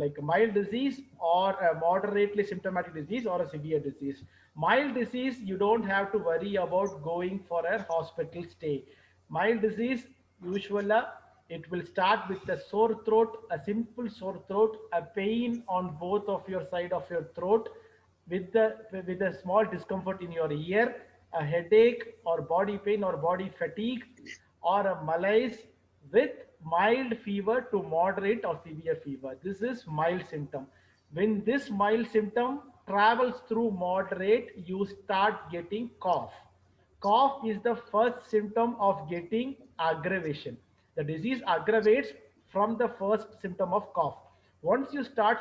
Speaker 5: like a mild disease or a moderately symptomatic disease or a severe disease. Mild disease, you don't have to worry about going for a hospital stay. Mild disease, usually it will start with a sore throat, a simple sore throat, a pain on both of your side of your throat with a small discomfort in your ear, a headache or body pain or body fatigue, or a malaise with mild fever to moderate or severe fever. This is mild symptom. When this mild symptom travels through moderate, you start getting cough. Cough is the first symptom of getting aggravation. The disease aggravates from the first symptom of cough. Once you start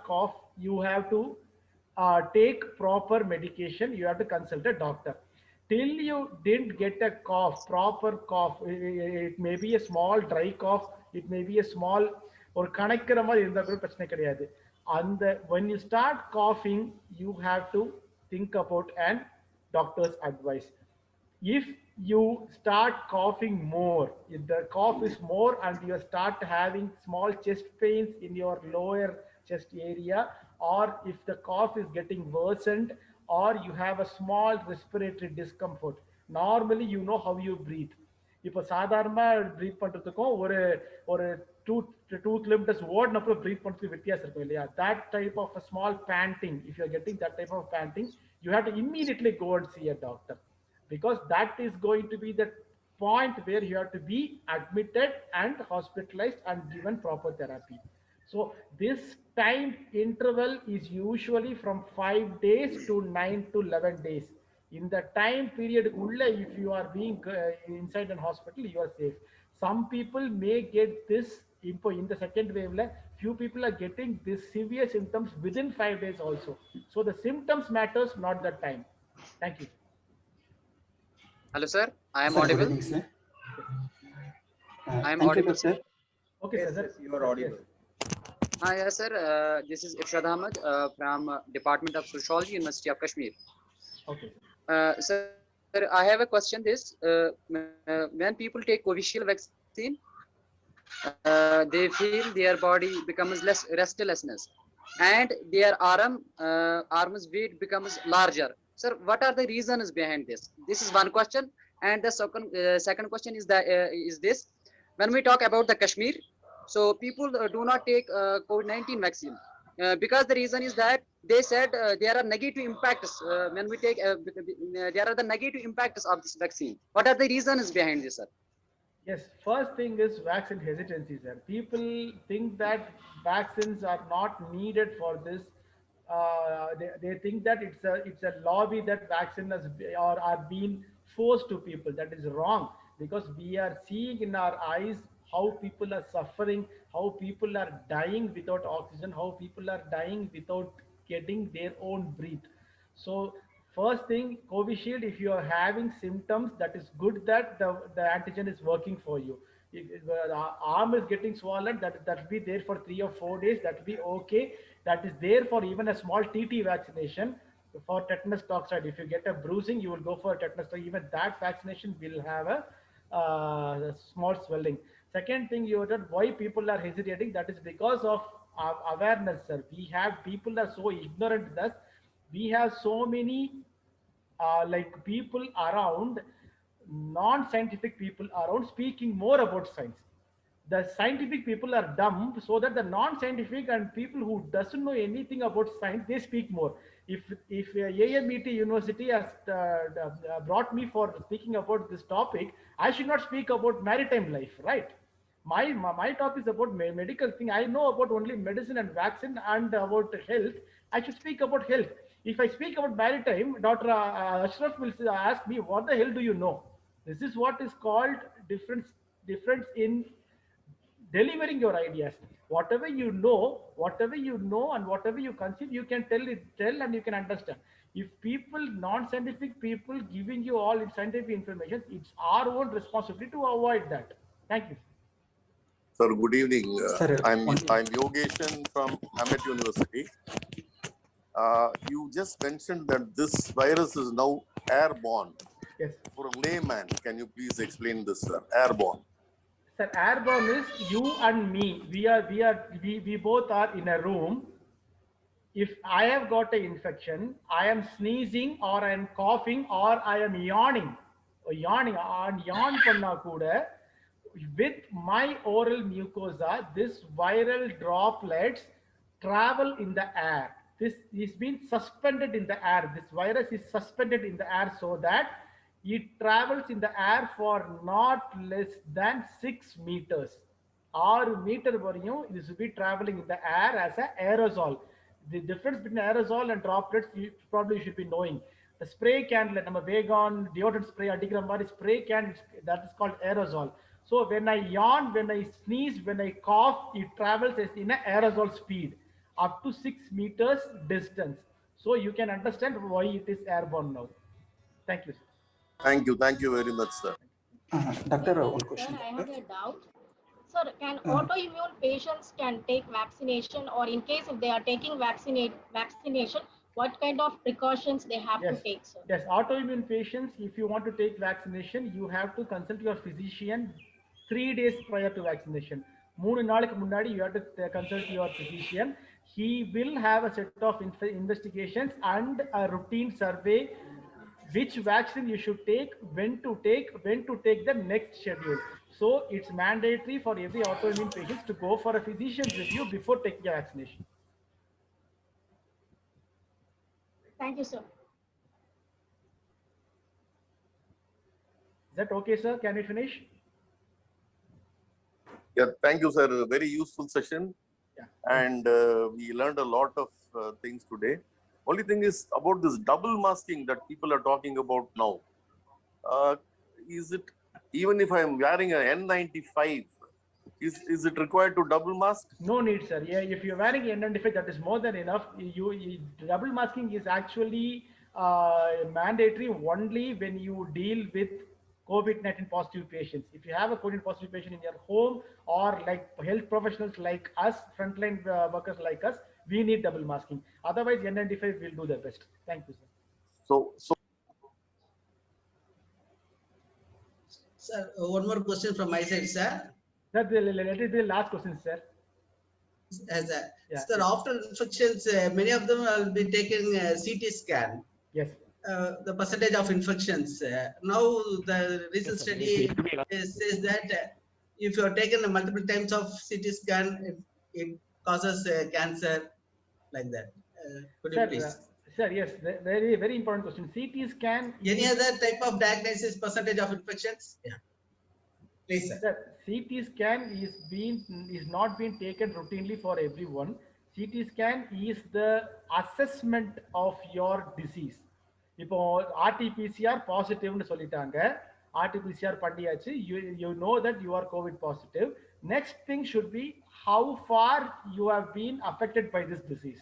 Speaker 5: cough, you have to take proper medication. You have to consult a doctor. Till you didn't get a cough, proper cough, it may be a small dry cough, it may be a small or கணக்கிற மாதிரி இருந்தா கூட பிரச்சனை கிடையாது. And when you start coughing, you have to think about an doctor's advice. If you start coughing more, if the cough is more and you start having small chest pains in your lower chest area, or if the cough is getting worsened, or you have a small respiratory discomfort, normally you know how you breathe. இப்போ சாதாரணமா breath பண்றதுக்கும் ஒரு tooth லிம்டஸ் ஓடினப்போ breath பண்றதுக்கு வித்தியாசம் இருக்கும் இல்லையா? That type of a small panting, if you are getting that type of panting, you have to immediately go and see a doctor, because that is going to be the point where you have to be admitted and hospitalized and given proper therapy. So this time interval is usually from 5 days to 9 to 11 days.
Speaker 14: In the time period if you are being inside an hospital, you are safe. Some people may get this in the second wave. Few people are getting this severe symptoms within 5 days also. So the symptoms matters, not the time. Thank you.
Speaker 15: Hello, sir. I am
Speaker 16: Sir, good
Speaker 15: audible.
Speaker 16: evening, sir.
Speaker 15: I am
Speaker 16: Thank you,
Speaker 15: audible,
Speaker 16: doctor.
Speaker 14: Okay,
Speaker 17: yes,
Speaker 14: sir.
Speaker 17: yes, you are audible.
Speaker 15: Yes, sir. This is Irshad Ahmed from Department of Sociology, University of Kashmir.
Speaker 14: Okay.
Speaker 15: Sir, I have a question. When people take Covishield vaccine, they feel their body becomes less restlessness, and their arms weight becomes larger. Sir, what are the reasons behind this? This is one question. And the second question is this: when we talk about the Kashmir, so people do not take COVID-19 vaccine because the reason is that they said there are negative impacts when we take. There are the negative impacts of this vaccine. What are the reasons behind this, sir?
Speaker 14: Yes, first thing is vaccine hesitancy, sir. People think that vaccines are not needed for this. They think that it's a lobby that vaccine are being forced to people. That is wrong, because we are seeing in our eyes how people are suffering, how people are dying without oxygen, how people are dying without getting their own breath. So first thing, Covishield, if you are having symptoms, that is good that the antigen is working for you. If the arm is getting swollen, that will be there for 3 or 4 days, that will be okay. That is there for even a small TT vaccination for tetanus toxoid. If you get a bruising, you will go for a tetanus toxoid. Even that vaccination will have a small swelling. Second thing, you heard why people are hesitating, that is because of awareness, sir. We have people are so ignorant thus. We have so many people around, non-scientific people around speaking more about science. The scientific people are dumb, so that the non-scientific and people who doesn't know anything about science, they speak more. If AMET University has brought me for speaking about this topic, I should not speak about maritime life, right? My topic is about medical thing. I know about only medicine and vaccine and about health. I should speak about health. If I speak about maritime, Dr. Ashraf will ask me, what the hell do you know? This is what is called difference in delivering your ideas. Whatever you know and whatever you conceive, you can tell and you can understand. If people, non-scientific people giving you all scientific information, it's our own responsibility to avoid that. Thank you.
Speaker 18: Sir, good evening.
Speaker 16: Sir,
Speaker 18: I'm Yogeshan from Ahmed University. You just mentioned that this virus is now airborne.
Speaker 14: Yes.
Speaker 18: For a layman, can you please explain this, sir? Airborne.
Speaker 14: Sir, airborne is you and me. We both are in a room. If I have got an infection, I am sneezing or I am coughing or I am yawning and yawn panna kuda, with my oral mucosa, this viral droplets travel in the air. This is being suspended in the air. This virus is suspended in the air so that it travels in the air for not less than 6 meters. 6 meter variyum this will be traveling in the air as an aerosol. The difference between aerosol and droplets, you probably should be knowing. The spray can, like Vegan deodorant spray, adigram spray can, that is called aerosol. So when I yawn, when I sneeze, when I cough, it travels in an aerosol speed up to 6 meters distance. So you can understand why it is airborne now. Thank you, sir.
Speaker 18: Thank you very much, sir.
Speaker 16: Doctor, one question.
Speaker 19: Sir, I have a doubt. Sir, can autoimmune patients can take vaccination, or in case if they are taking vaccination, what kind of precautions they have to take, sir?
Speaker 14: Yes, autoimmune patients, if you want to take vaccination, you have to consult your physician 3 days prior to vaccination. 3 நாளுக்கு முன்னாடி you have to consult your physician. He will have a set of investigations and a routine survey, which vaccine you should take, when to take the next schedule. So it's mandatory for every autoimmune patient to go for a physician's review before taking a vaccination.
Speaker 19: Thank you, sir.
Speaker 14: Is that okay, sir? Can we finish?
Speaker 18: Yeah, thank you, sir. A very useful session.
Speaker 14: Yeah.
Speaker 18: And we learned a lot of things today. Only thing is about this double masking that people are talking about now. Is it, even if I am wearing an N95, is it required to double mask?
Speaker 14: No need, sir. Yeah, if you're wearing N95, that is more than enough. Double masking is actually mandatory only when you deal with COVID-19 positive patients. If you have a COVID positive patient in your home, or like health professionals like us, frontline workers like us, we need double masking. Otherwise, N95 will do their best. Thank you, sir.
Speaker 3: Sir, one more question from my side, sir.
Speaker 14: Let it be the last question, sir.
Speaker 3: Sir, after infections, many of them will be taking CT scan.
Speaker 14: Yes.
Speaker 3: The percentage of infections. Now, the recent study says that if you are taken multiple times of CT scan, it causes cancer, like that. Could you please?
Speaker 14: Sir, yes, very, very important question. CT scan.
Speaker 3: Any other type of diagnosis percentage of infections? Yeah. Please, sir.
Speaker 14: Sir, CT scan is not being taken routinely for everyone. CT scan is the assessment of your disease. இப்போ RT-PCR positive சொல்லிட்டாங்க. RT-PCR பண்ணியாச்சு. You know that you are COVID positive. Next thing should be how far you have been affected by this disease.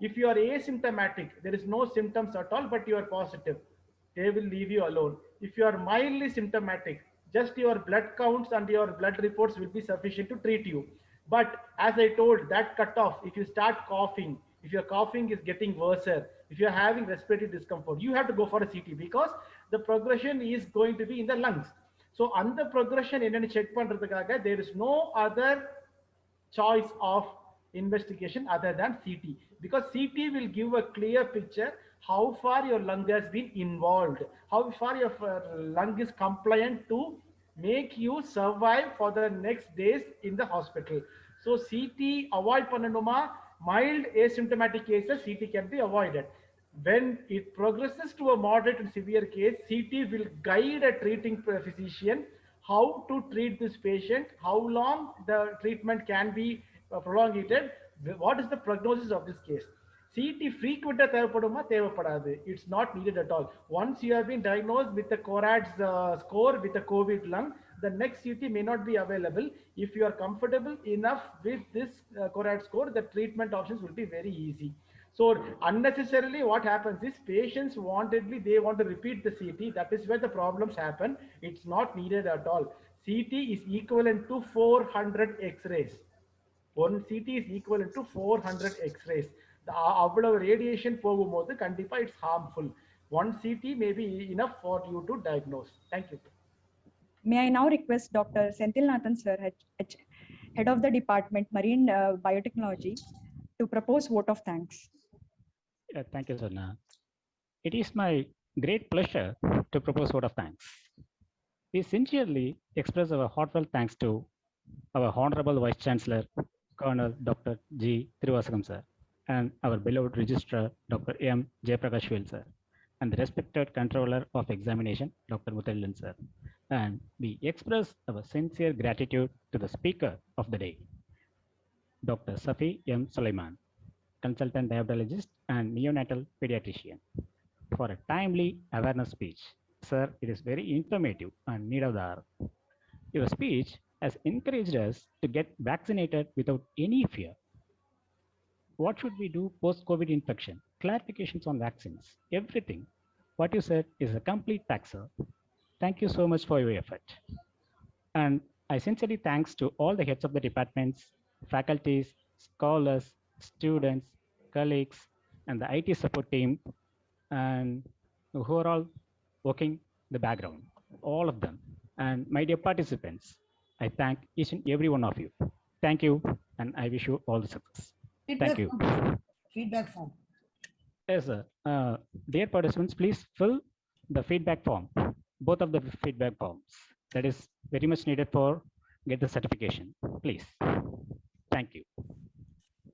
Speaker 14: If you are asymptomatic, there is no symptoms at all, but you are positive, they will leave you alone. If you are mildly symptomatic, just your blood counts and your blood reports will be sufficient to treat you. But as I told, that cutoff, if you start coughing, if your coughing is getting worse, if you're having respiratory discomfort, you have to go for a CT because the progression is going to be in the lungs. So on the progression, check pandradhukaga, there is no other choice of investigation other than CT, because CT will give a clear picture how far your lung has been involved, how far your lung is compliant to make you survive for the next days in the hospital. So CT avoid pananuma, mild asymptomatic cases CT can be avoided. When it progresses to a moderate and severe case, CT will guide a treating physician how to treat this patient, how long the treatment can be prolongated, what is the prognosis of this case. CT frequent தேவைப்படுமா தேவைப்படாது. It's not needed at all. Once you have been diagnosed with the CORAD's score with a COVID lung, the next CT may not be available. If you are comfortable enough with this CORAD score, the treatment options will be very easy. So unnecessarily what happens is patients wantedly, they want to repeat the CT. That is where the problems happen. It's not needed at all. CT is equivalent to 400 X-rays. One CT is equivalent to 400 X-rays. The radiation போகும்போது கண்டிப்பா it's harmful. One CT may be enough for you to diagnose. Thank you.
Speaker 1: May I now request Dr. Senthil Nathan sir, head of the department Marine Biotechnology, to propose vote of thanks.
Speaker 6: Thank you, Swarna. It is my great pleasure to propose vote of thanks. We sincerely express our heartfelt thanks to our Honorable Vice Chancellor, Colonel Dr. G. Thiruvasagam sir, and our beloved Registrar, Dr. M. Jayaprakash sir, and the respected Controller of Examination, Dr. Muthalan sir. And we express our sincere gratitude to the Speaker of the day, Dr. Safi M. Sulaiman, Consultant Diabetologist and Neonatal Pediatrician, for a timely awareness speech. Sir, it is very informative and need of the hour. Your speech has encouraged us to get vaccinated without any fear. What should we do post-COVID infection? Clarifications on vaccines, everything. What you said is a complete fact, sir. Thank you so much for your effort. And I sincerely thanks to all the heads of the departments, faculties, scholars, students, colleagues, and the IT support team, and who are all working the background, all of them. And my dear participants, I thank each and every one of you. Thank you, and I wish you all the success. Thank you.
Speaker 8: Feedback form.
Speaker 6: Yes, sir. Dear participants, please fill the feedback form, both of the feedback forms. That is very much needed for get the certification, please. Thank you.